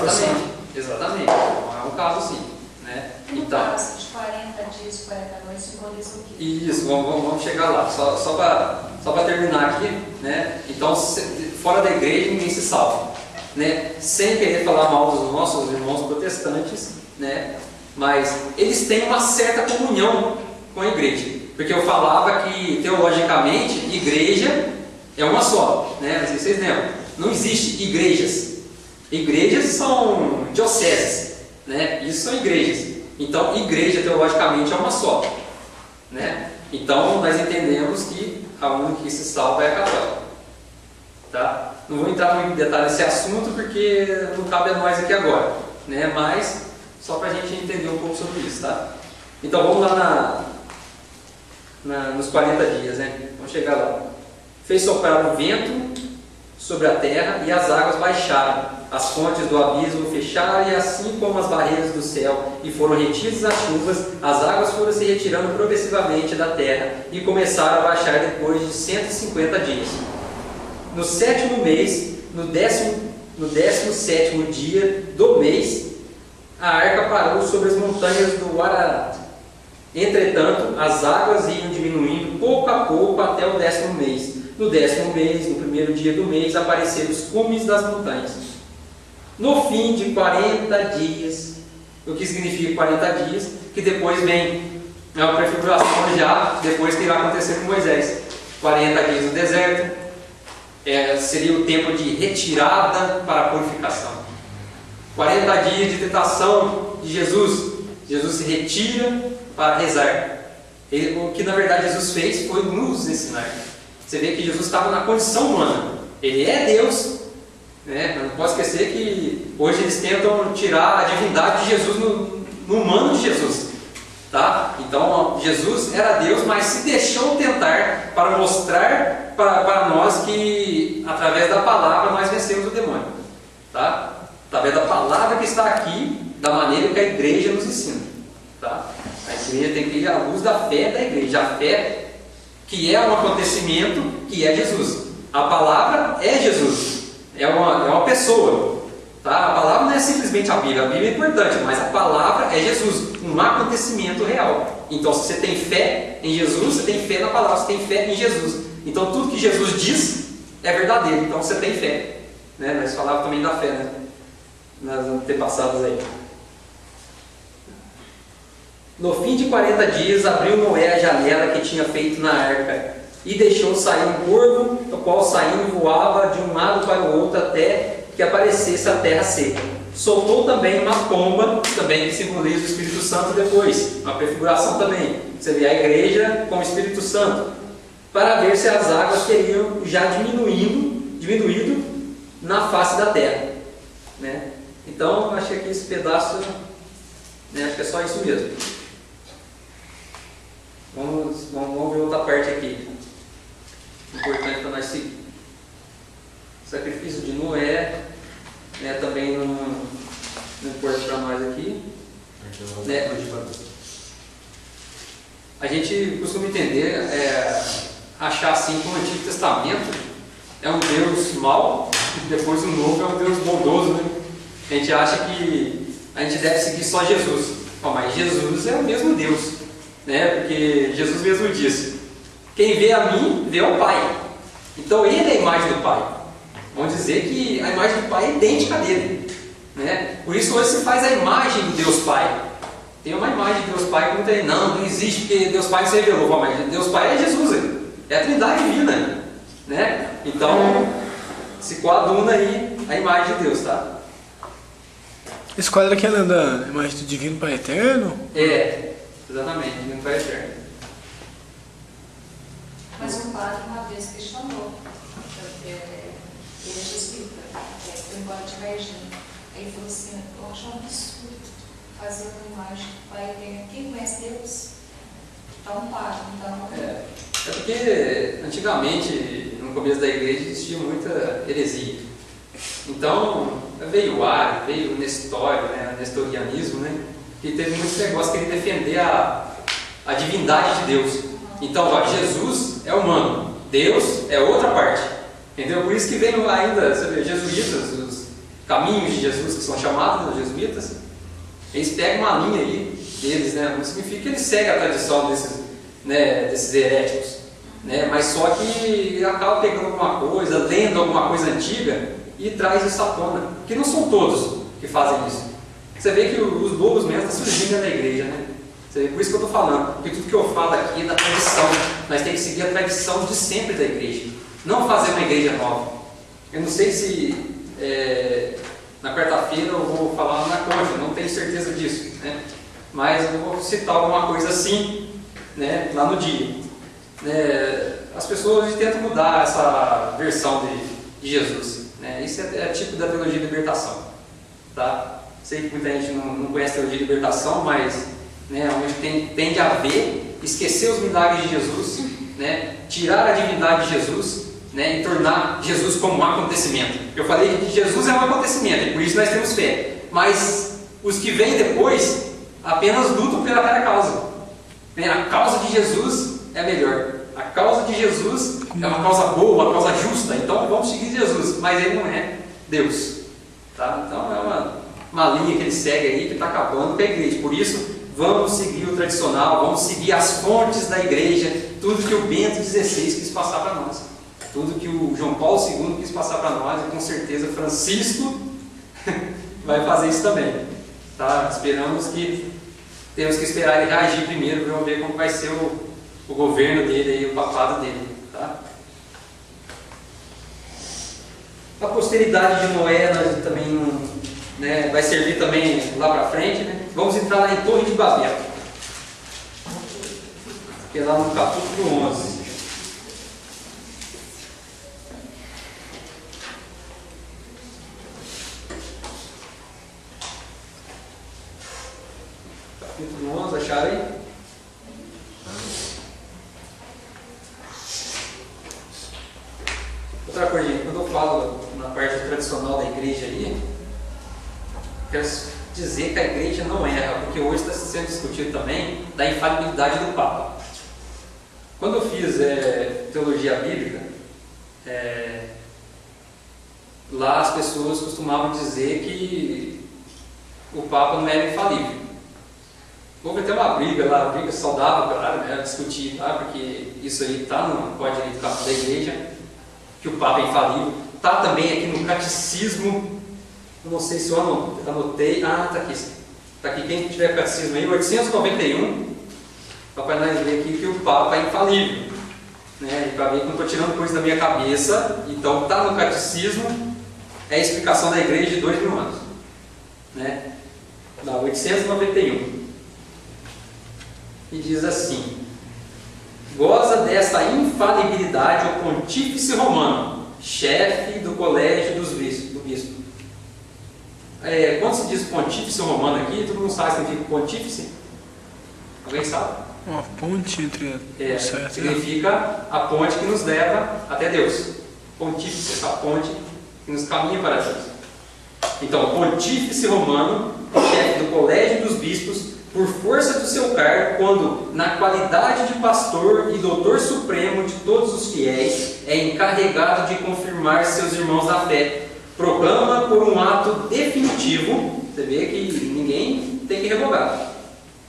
Exatamente. É um caso assim. Né? Então, caso de 40 dias, 40 noites, simboliza o quê? Isso, vamos chegar lá. Só para terminar aqui, né? Então, fora da igreja ninguém se salva, né? Sem querer falar mal dos nossos irmãos protestantes, né? Mas eles têm uma certa comunhão com a igreja, porque eu falava que teologicamente igreja é uma só, né? Não sei se vocês lembram. Não existe igrejas. Igrejas são dioceses, né? Isso são igrejas. Então, igreja teologicamente é uma só, né? Então, nós entendemos que a única que se salva é a católica, tá? Não vou entrar muito em detalhe nesse assunto porque não cabe a nós aqui agora, né? Mas só para a gente entender um pouco sobre isso, tá? Então, vamos lá nos 40 dias, né? Vamos chegar lá. Fez soprar o vento sobre a terra e as águas baixaram. As fontes do abismo fecharam e assim como as barreiras do céu e foram retidas as chuvas, as águas foram se retirando progressivamente da terra e começaram a baixar depois de 150 dias. No sétimo mês, no 17º dia do mês, a arca parou sobre as montanhas do Ararat. Entretanto, as águas iam diminuindo pouco a pouco até o 10º mês. No 10º mês, no primeiro dia do mês, apareceram os cumes das montanhas. no fim de 40 dias. O que significa 40 dias? Que depois vem a prefiguração já, depois que vai acontecer com Moisés. 40 dias no deserto, seria o tempo de retirada para a purificação. 40 dias de tentação de Jesus. Jesus se retira para rezar. O que na verdade Jesus fez foi nos ensinar. Você vê que Jesus estava na condição humana. Ele é Deus, né? Não posso esquecer que hoje eles tentam tirar a divindade de Jesus no humano de Jesus, tá? Então Jesus era Deus, mas se deixou tentar para mostrar para nós que através da palavra nós vencemos o demônio, tá? Através da palavra que está aqui, da maneira que a igreja nos ensina, tá? A igreja tem que ir à luz da fé da igreja, a fé que é um acontecimento, que é Jesus. A palavra é Jesus, é uma pessoa, tá? A palavra não é simplesmente a Bíblia é importante, mas a palavra é Jesus, um acontecimento real. Então, se você tem fé em Jesus, você tem fé na palavra, você tem fé em Jesus. Então, tudo que Jesus diz é verdadeiro, então você tem fé, né? Nós falávamos também da fé, né? Nas antepassadas aí. No fim de 40 dias, abriu Noé a janela que tinha feito na arca e deixou sair um corvo, o qual saindo voava de um lado para o outro até que aparecesse a terra seca. Soltou também uma pomba, também que simboliza o Espírito Santo depois, uma prefiguração também. Você vê a igreja com o Espírito Santo, para ver se as águas teriam já diminuído na face da terra, né? Então, acho que esse pedaço, né, acho que é só isso mesmo. Vamos ver outra parte aqui, importante para nós seguir. O sacrifício de Noé, né, também não importa para nós aqui, né? A gente costuma entender, achar assim que o Antigo Testamento é um Deus mau e depois o Novo é um Deus bondoso, né? A gente acha que a gente deve seguir só Jesus, mas Jesus é o mesmo Deus, né? Porque Jesus mesmo disse: quem vê a mim, vê ao Pai. Então ele é a imagem do Pai. Vamos dizer que a imagem do Pai é idêntica dele, né? Por isso hoje se faz a imagem do Deus Pai. Tem uma imagem de Deus Pai que muita gente não existe, porque Deus Pai se revelou. Mas Deus Pai é Jesus, é a Trindade divina, né? Então se coaduna aí a imagem de Deus, tá? Esse quadro aqui é da imagem do Divino Pai Eterno? Exatamente, Divino Pai Eterno. Mas um padre uma vez questionou, ele é jesuíta, foi embora de Varginha. Aí ele falou assim: eu acho um absurdo fazer uma imagem do Pai Eterno. Quem conhece Deus? Está um padre, então. É porque antigamente, no começo da igreja, existia muita heresia. Então veio o Ari, veio o Nestório, né, o nestorianismo, né, que teve muitos negócios que ele defender a divindade de Deus. Então, Jesus é humano, Deus é outra parte, entendeu? Por isso que veio ainda, você vê, jesuítas, os caminhos de Jesus que são chamados, os jesuítas, eles pegam uma linha aí deles, né? Não significa que eles seguem a tradição desses heréticos, né? Mas só que acaba pegando alguma coisa, lendo alguma coisa antiga e traz isso à tona, que não são todos que fazem isso. Você vê que os bobos mesmo estão surgindo na igreja, né? Por isso que eu estou falando, porque tudo que eu falo aqui é da tradição. Nós temos que seguir a tradição de sempre da igreja, não fazer uma igreja nova. Eu não sei se na quarta-feira eu vou falar na concha, não tenho certeza disso, né? Mas eu vou citar alguma coisa assim, né, lá no dia. As pessoas tentam mudar essa versão de Jesus, né? Isso é tipo da teologia de libertação, tá? Sei que muita gente não conhece a teologia de libertação, mas onde tende a ver, esquecer os milagres de Jesus, né, tirar a divindade de Jesus, né, e tornar Jesus como um acontecimento. Eu falei que Jesus é um acontecimento e por isso nós temos fé, mas os que vêm depois apenas lutam pela velha causa, né? A causa de Jesus é melhor, a causa de Jesus é uma causa boa, uma causa justa, então vamos seguir Jesus, mas ele não é Deus, tá? Então é uma linha que ele segue aí que está acabando com a igreja. Por isso vamos seguir o tradicional, vamos seguir as fontes da igreja, tudo que o Bento XVI quis passar para nós, tudo que o João Paulo II quis passar para nós, e com certeza Francisco vai fazer isso também. Tá? Temos que esperar ele reagir primeiro, para ver como vai ser o governo dele e o papado dele. Tá? A posteridade de Noé nós também, né, vai servir também lá para frente. Né? Vamos entrar lá em Torre de Babel, que é lá no capítulo 11. Capítulo 11, acharam aí? Outra coisa, gente, quando eu falo na parte tradicional da igreja ali, quero dizer que a igreja não erra, porque hoje está sendo discutido também da infalibilidade do Papa. Quando eu fiz teologia bíblica, lá as pessoas costumavam dizer que o Papa não era infalível. Houve até uma briga lá, uma briga saudável, claro, né, discutir lá, porque isso aí está no Código de Ética da Igreja, que o Papa é infalível. Está também aqui no Catecismo, não sei se eu anotei, está aqui. Está aqui, quem tiver catecismo aí, 891, para nós ver aqui que o Papa é infalível. Né? Para ver que não estou tirando coisa da minha cabeça, então está no Catecismo, é a explicação da Igreja de 2000 anos. Né? Não, 891. E diz assim: goza desta infalibilidade o pontífice romano, chefe do colégio do bispo. Quando se diz pontífice romano aqui, todo mundo sabe o que significa pontífice? Alguém sabe? Uma ponte entre significa a ponte que nos leva até Deus. Pontífice, essa ponte que nos caminha para Deus. Então, pontífice romano, chefe do colégio dos bispos, por força do seu cargo, quando, na qualidade de pastor e doutor supremo de todos os fiéis, é encarregado de confirmar seus irmãos na fé, proclama por um ato definitivo, você vê que ninguém tem que revogar,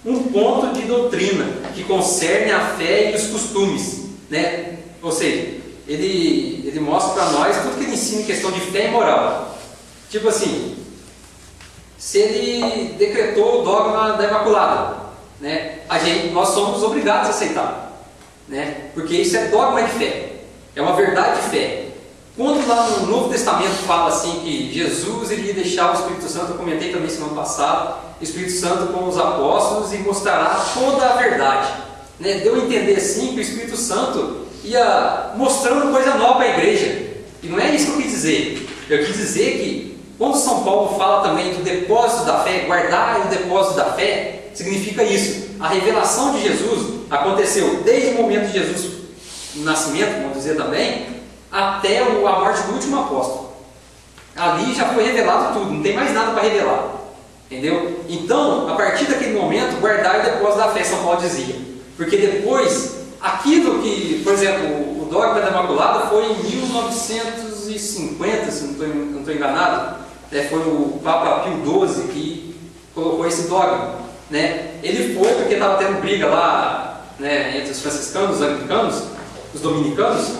um ponto de doutrina que concerne a fé e os costumes, né? Ou seja, ele mostra para nós tudo que ele ensina em questão de fé e moral. Tipo assim, se ele decretou o dogma da Imaculada, né, nós somos obrigados a aceitar, né, porque isso é dogma de fé, é uma verdade de fé. Quando lá no Novo Testamento fala assim que Jesus iria deixar o Espírito Santo, eu comentei também semana passada, o Espírito Santo com os apóstolos e mostrará toda a verdade, né, deu a entender assim que o Espírito Santo ia mostrando coisa nova para a igreja, e não é isso que eu quis dizer. Eu quis dizer que quando São Paulo fala também do depósito da fé, guardar o depósito da fé, significa isso. A revelação de Jesus aconteceu desde o momento de Jesus, o nascimento, vamos dizer também, até a morte do último apóstolo. Ali já foi revelado tudo, não tem mais nada para revelar. Entendeu? Então, a partir daquele momento, guardar o depósito da fé, São Paulo dizia. Porque depois, aquilo que, por exemplo, o dogma da Imaculada foi em 1950, se não estou enganado, foi o Papa Pio XII que colocou esse dogma, né? Ele foi porque estava tendo briga lá, né, entre os franciscanos, os anglicanos, os dominicanos,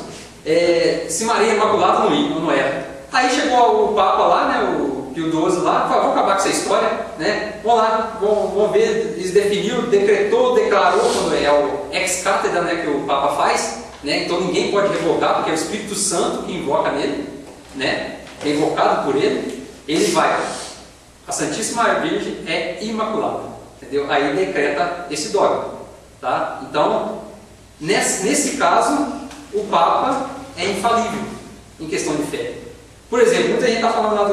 se Maria Imaculada não era. Aí chegou o Papa lá, né, o Pio XII lá, falou: vamos acabar com essa história, né? Vamos lá, vamos ver. Eles definiram, decretou, declarou, quando é o ex-cátedra, né, que o Papa faz, né? Então ninguém pode revogar, porque é o Espírito Santo que invoca nele, né? É invocado por ele. Ele vai. A Santíssima Virgem é imaculada, entendeu? Aí decreta esse dogma, tá? Então, nesse caso, o Papa é infalível em questão de fé. Por exemplo, muita gente está falando lá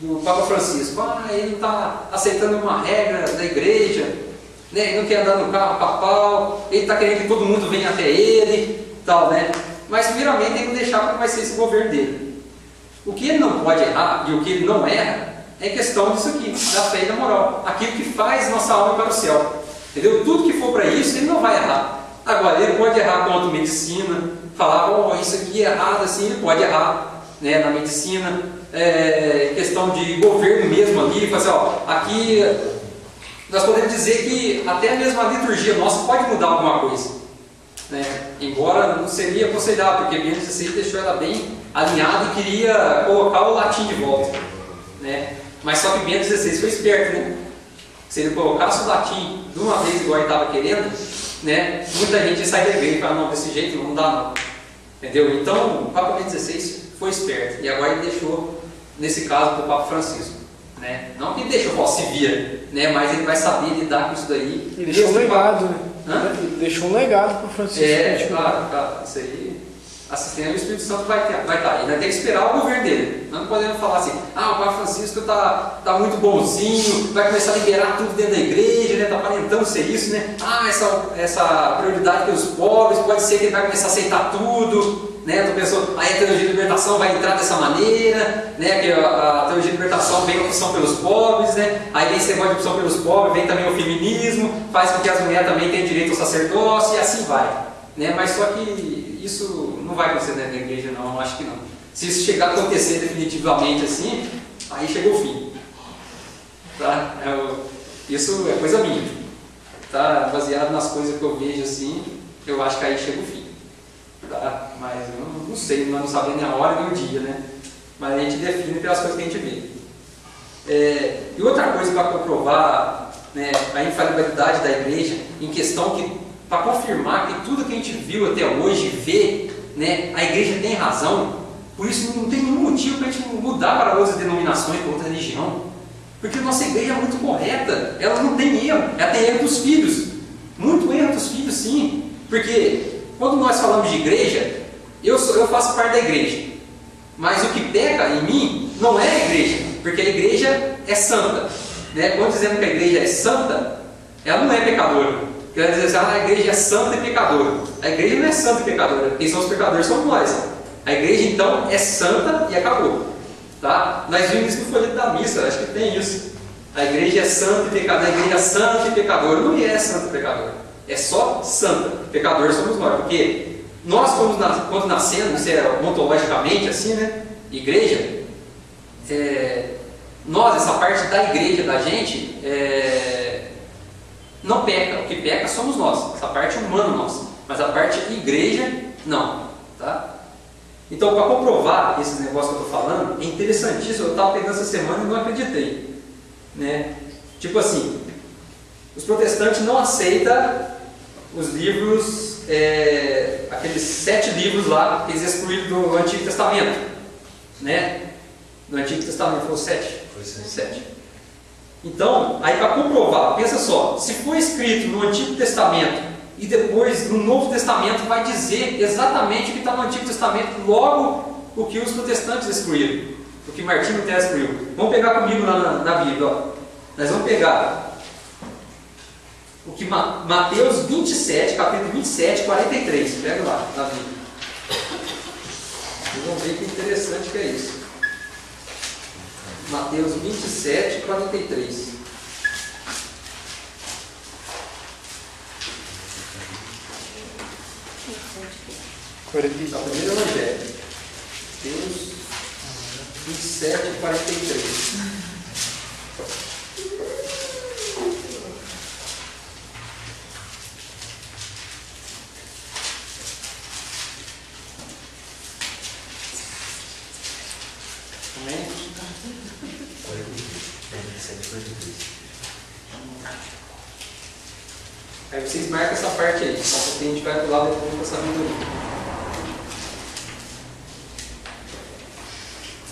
do Papa Francisco. Ele não está aceitando uma regra da igreja, né? Ele não quer andar no carro papal, ele está querendo que todo mundo venha até ele, tal, né? Mas primeiramente tem que deixar como vai ser esse governo dele. O que ele não pode errar e o que ele não erra é questão disso aqui, da fé e da moral. Aquilo que faz nossa alma para o céu. Entendeu? Tudo que for para isso, ele não vai errar. Agora, ele pode errar quanto medicina, falar: isso aqui é errado, assim, ele pode errar, né, na medicina, questão de governo mesmo ali, fazer, aqui nós podemos dizer que até mesmo a liturgia nossa pode mudar alguma coisa, né? Embora não seria aconselhável, porque Bento XVI deixou ela bem alinhada e queria colocar o latim de volta, né? né? Mas só que Bento XVI foi esperto, né? Se ele colocasse o latim de uma vez igual ele estava querendo, né? Muita gente sai da igreja e fala, não, desse jeito não dá não. Entendeu? Então, o Papa Bento XVI foi esperto. E agora ele deixou, nesse caso, para o Papa Francisco. Né? Não que ele deixou, ó, se vira, né? Mas ele vai saber lidar com isso daí. E deixou um legado, né? Hã? Ele deixou um legado para o Francisco. Claro, isso aí, assistente do Espírito Santo vai estar aí. Nós temos que esperar o governo dele. Nós não podemos falar assim, o Papa Francisco está muito bonzinho, vai começar a liberar tudo dentro da igreja, né? Está aparentando ser isso, né? Essa prioridade pelos pobres, pode ser que ele vai começar a aceitar tudo. Né? Tu pensou, aí a teologia de libertação vai entrar dessa maneira, né? Que a teologia de libertação vem a opção pelos pobres, né? Aí vem esse negócio de opção pelos pobres, vem também o feminismo, faz com que as mulheres também tenham direito ao sacerdócio e assim vai. Né? Mas só que isso não vai acontecer dentro da igreja, não, eu acho que não. Se isso chegar a acontecer definitivamente assim, aí chegou o fim. Tá? Isso é coisa minha. Tá? Baseado nas coisas que eu vejo assim, eu acho que aí chega o fim. Tá? Mas eu não sei, nós não sabemos nem a hora nem o dia, né? Mas a gente define pelas coisas que a gente vê. E outra coisa para comprovar, né, a infalibilidade da igreja, em questão que, para confirmar que tudo que a gente viu até hoje, vê, né, a igreja tem razão, por isso não tem nenhum motivo para a gente mudar para outras denominações, para outra religião. Porque a nossa igreja é muito correta, ela não tem erro, ela tem erro dos filhos, muito erro dos filhos, sim. Porque quando nós falamos de igreja, eu faço parte da igreja, mas o que peca em mim não é a igreja, porque a igreja é santa. Né? Quando dizemos que a igreja é santa, ela não é pecadora. Quer dizer assim, a igreja é santa e pecadora. A igreja não é santa e pecadora, quem são os pecadores somos nós. A igreja então é santa e acabou. Tá? Nós vimos isso no folheto da missa, acho que tem isso. A igreja é santa e pecadora, a igreja é santa e pecadora, não é santa e pecadora. É só santa, pecadores somos nós, porque nós quando nascemos, isso é ontologicamente assim, né? Igreja, nós, essa parte da igreja da gente, não peca, o que peca somos nós, essa parte humana nossa, mas a parte igreja, não, tá? Então, para comprovar esses negócios que eu estou falando, é interessantíssimo, eu estava pegando essa semana e não acreditei, né? Tipo assim, os protestantes não aceitam os livros, aqueles 7 livros lá que eles excluíram do Antigo Testamento, né? No Antigo Testamento foram 7? Foi 7. Então, aí para comprovar, pensa só, se for escrito no Antigo Testamento e depois no Novo Testamento vai dizer exatamente o que está no Antigo Testamento, logo o que os protestantes excluíram, o que Martinho Lutero excluiu. Vamos pegar comigo lá na Bíblia, ó. Nós vamos pegar o que Mateus 27, capítulo 27, 43. Pega lá, na Bíblia. Vocês vão ver que interessante que é isso. Mateus 27, 43. Está o primeiro evangelho. Mateus 27, 43. Aí vocês marcam essa parte aí, porque a gente vai pular depois com essa sabedoria.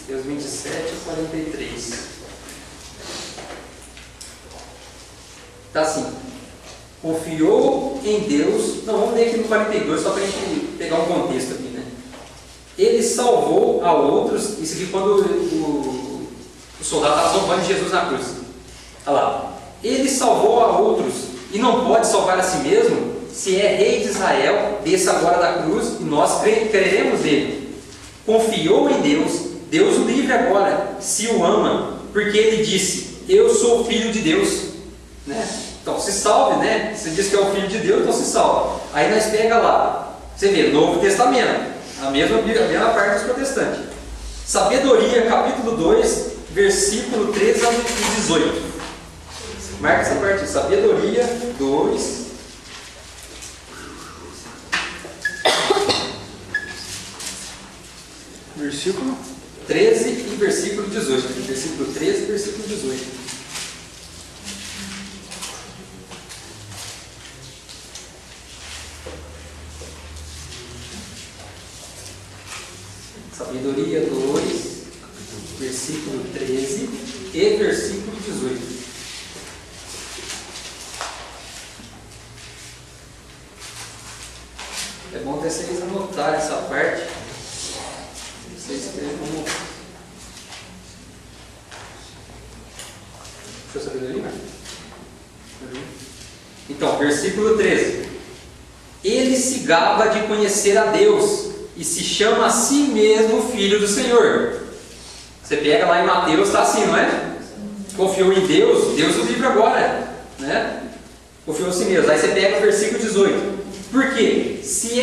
Mateus 27, 43. Está assim. Confiou em Deus. Não, vamos ler aqui no 42, só para a gente pegar um contexto aqui, né? Ele salvou a outros. Isso aqui quando o soldado estava zombando de Jesus na cruz. Olha lá. Ele salvou a outros e não pode salvar a si mesmo. Se é rei de Israel, desça agora da cruz e nós creremos nele. Confiou em Deus. Deus o livre agora, se o ama, porque ele disse, eu sou o filho de Deus, né? Então se salve, né? Você diz que é o filho de Deus, então se salve. Aí nós pega lá, você vê, Novo Testamento, a mesma parte dos protestantes. Sabedoria, capítulo 2, versículo 13 ao 18. Marca essa parte, Sabedoria 2. Versículo 13 e versículo 18. Versículo 13 e versículo 18. Sabedoria 2, versículo 13 e versículo 18. É bom até vocês anotarem essa parte. Vocês escrevam como. Deixa eu sabedoria? Então, versículo 13. Ele se gaba de conhecer a Deus e se chama a si mesmo filho do Senhor. Você pega lá em Mateus, está assim, não é? Confiou em Deus, Deus o livra agora, né? Confiou em si mesmo. Aí você pega o versículo 18. Por quê? Se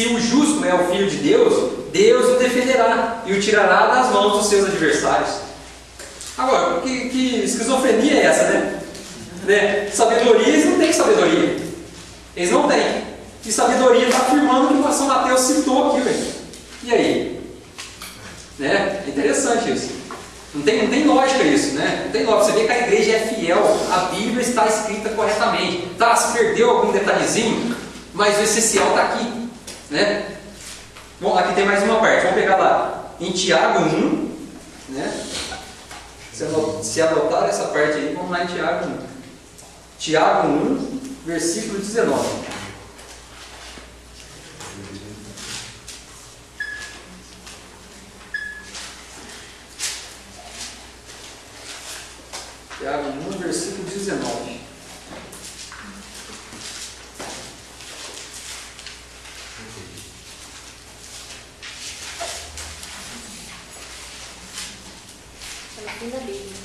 o justo é o filho de Deus, Deus o defenderá e o tirará das mãos dos seus adversários. Agora, que esquizofrenia é essa, né? Sabedoria, eles não têm sabedoria. Eles não têm. E sabedoria está afirmando o que o São Mateus citou aqui, velho. E aí? Né? É interessante isso. Não tem lógica isso, né? Não tem lógica. Você vê que a igreja é fiel, a Bíblia está escrita corretamente. Tá, se perdeu algum detalhezinho, mas o essencial está aqui, né? Bom, aqui tem mais uma parte. Vamos pegar lá em Tiago 1, né? Se adotar essa parte aí, vamos lá em Tiago 1. Tiago 1, versículo 19. Tiago 1, versículo 19. Está na fim da Bíblia.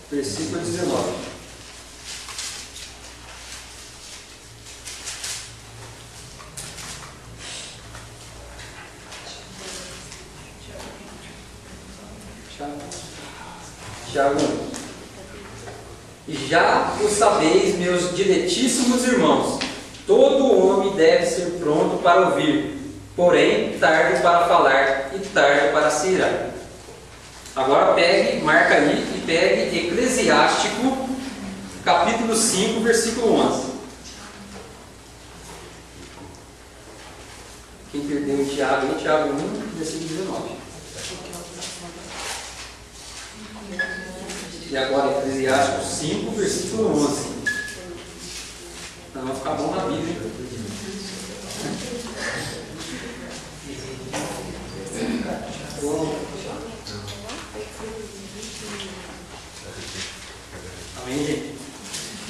Versículo 19. Tiago 1. E já o sabeis, meus diletíssimos irmãos, todo homem deve ser pronto para ouvir, porém tardo para falar e tardo para se irar. Agora pegue, marca aí e pegue Eclesiástico, capítulo 5, versículo 11. Quem perdeu em Tiago 1, versículo 19. E agora Eclesiástico 5, versículo 11. Então vai ficar bom na Bíblia, hein? Amém, gente?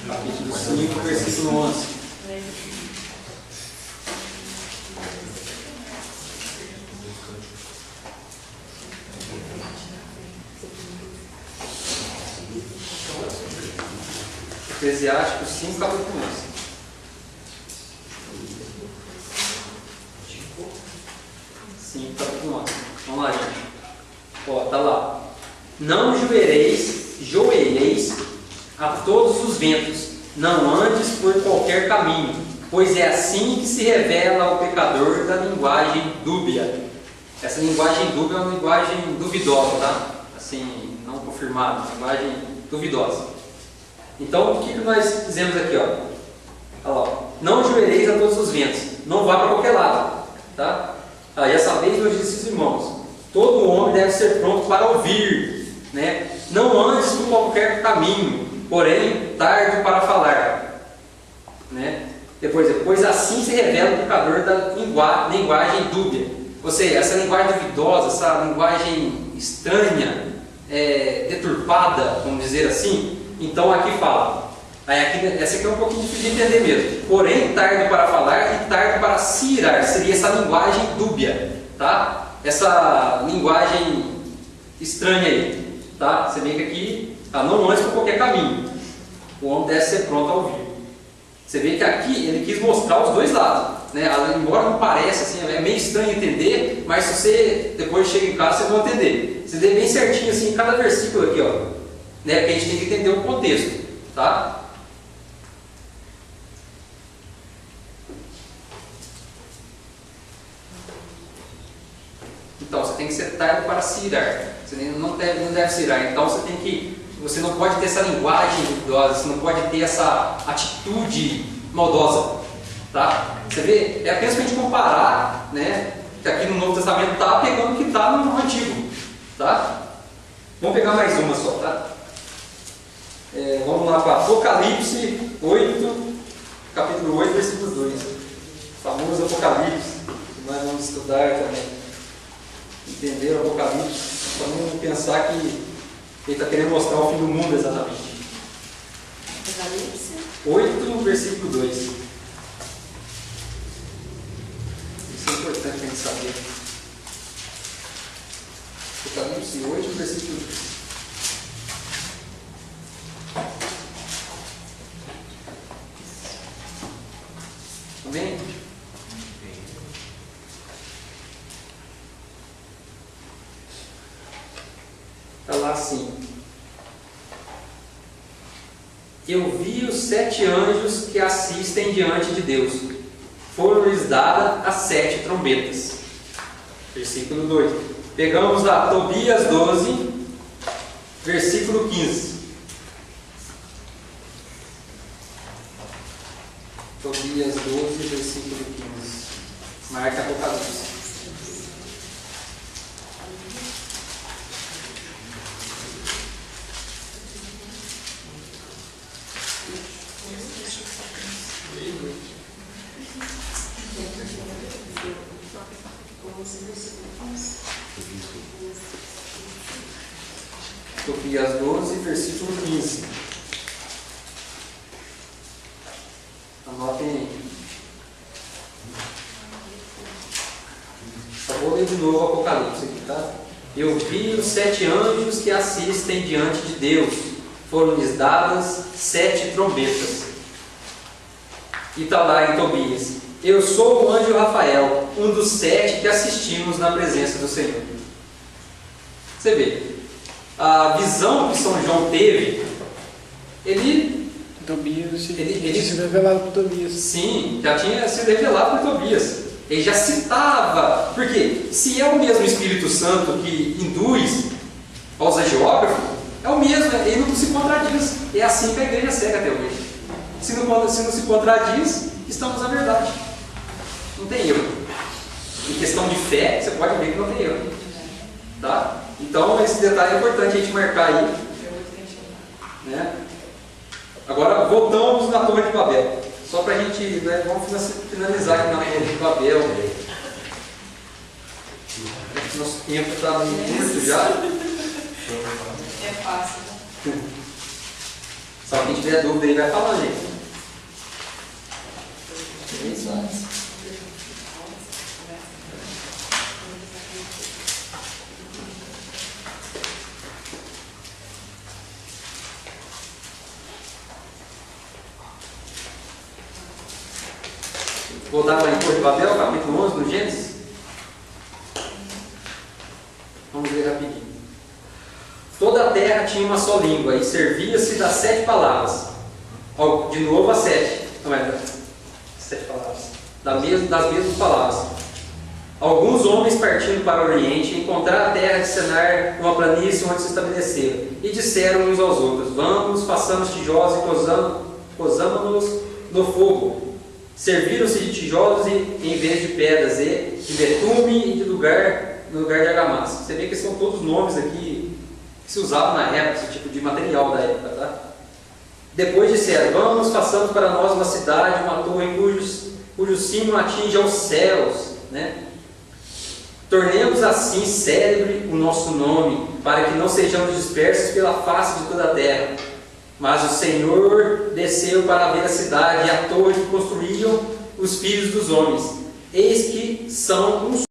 Capítulo 5, versículo 11. Eclesiástico 5, capítulo 11. Capítulo 11. Vamos lá, gente. Ó, tá lá. Não joelheis a todos os ventos, não andes por qualquer caminho, pois é assim que se revela o pecador da linguagem dúbia. Essa linguagem dúbia é uma linguagem duvidosa, tá? Assim, não confirmada, linguagem duvidosa. Então, o que nós dizemos aqui, ó? Olha lá, ó. Não joelheis a todos os ventos, não vá para qualquer lado, tá? Já sabeis, meus discípulos irmãos, todo homem deve ser pronto para ouvir, né? Não andes por qualquer caminho, porém tarde para falar, né? Depois assim se revela o pecador da linguagem dúbia. Ou seja, essa linguagem duvidosa, essa linguagem estranha, deturpada, vamos dizer assim. Então aqui fala, essa aqui é um pouquinho difícil de entender mesmo. Porém, tarde para falar e tarde para se irar, seria essa linguagem dúbia, tá? Essa linguagem estranha aí, tá? Você vê que aqui, não antes por qualquer caminho. O homem deve ser pronto a ouvir. Você vê que aqui ele quis mostrar os dois lados, né? Embora não pareça assim, é meio estranho entender, mas se você depois chega em casa, vocês vão entender. Você vê bem certinho assim, em cada versículo aqui, ó, né? Porque a gente tem que entender o contexto, tá? Então você tem que ser tardo para se irar. Você não deve se irar. Então você não pode ter essa linguagem duvidosa, você não pode ter essa atitude maldosa. Tá? Você vê, é apenas para a gente comparar, né, que aqui no Novo Testamento está pegando o que está no Antigo. Tá? Vamos pegar mais uma só. Tá? Vamos lá para Apocalipse 8, capítulo 8, versículo 2. O famoso Apocalipse, que nós vamos estudar também. Entender o Apocalipse, para não pensar que ele está querendo mostrar o fim do mundo exatamente. Apocalipse 8, versículo 2. Isso é importante a gente saber. Apocalipse 8, versículo 2. Amém? Está lá assim: eu vi os 7 anjos que assistem diante de Deus. Foram-lhes dadas as 7 trombetas. Versículo 2. Pegamos lá Tobias 12, versículo 15. Tobias 12, versículo 15. Marca Apocalipse. Tobias 12, versículo 15. Anotem aí. Só vou ler de novo o Apocalipse aqui, tá? Eu vi os 7 anjos que assistem diante de Deus. Foram-lhes dadas 7 trombetas. E está lá em Tobias: eu sou o anjo Rafael, um dos 7 que assistimos na presença do Senhor. Você vê, a visão que São João teve, Tobias, ele se revelado por Tobias. Sim, já tinha sido revelado por Tobias. Ele já citava, porque se é o mesmo Espírito Santo que induz aos agiógrafos, é o mesmo, ele não se contradiz. É assim que a igreja segue até hoje. Se não se contradiz, estamos na verdade. Não tem erro. Em questão de fé, você pode ver que não tem erro. Tá? Então, esse detalhe é importante a gente marcar aí. Né? Agora, voltamos na Torre de Babel. Só para a gente, né, vamos finalizar aqui na Torre de Babel. Nosso tempo está muito já. É fácil, né? Só quem tiver dúvida aí vai falando, gente. É isso. Voltar para a Torre de Babel, capítulo 11, no Gênesis. Vamos ver rapidinho. Toda a terra tinha uma só língua e servia-se das 7 palavras. De novo as 7. Não é? 7 palavras. Das mesmas palavras. Alguns homens partindo para o Oriente encontraram a terra de Senar, uma planície onde se estabeleceram, e disseram uns aos outros: vamos, façamos tijolos e cozamo-nos no fogo. Serviram-se de tijolos em vez de pedras, e de betume e no lugar de argamassa. Você vê que são todos nomes aqui que se usavam na época, esse tipo de material da época. Tá? Depois disseram: vamos, façamos para nós uma cidade, uma torre cujo cimo atinge aos céus. Né? Tornemos assim célebre o nosso nome, para que não sejamos dispersos pela face de toda a terra. Mas o Senhor desceu para ver a cidade e a torre que construíam os filhos dos homens. Eis que são um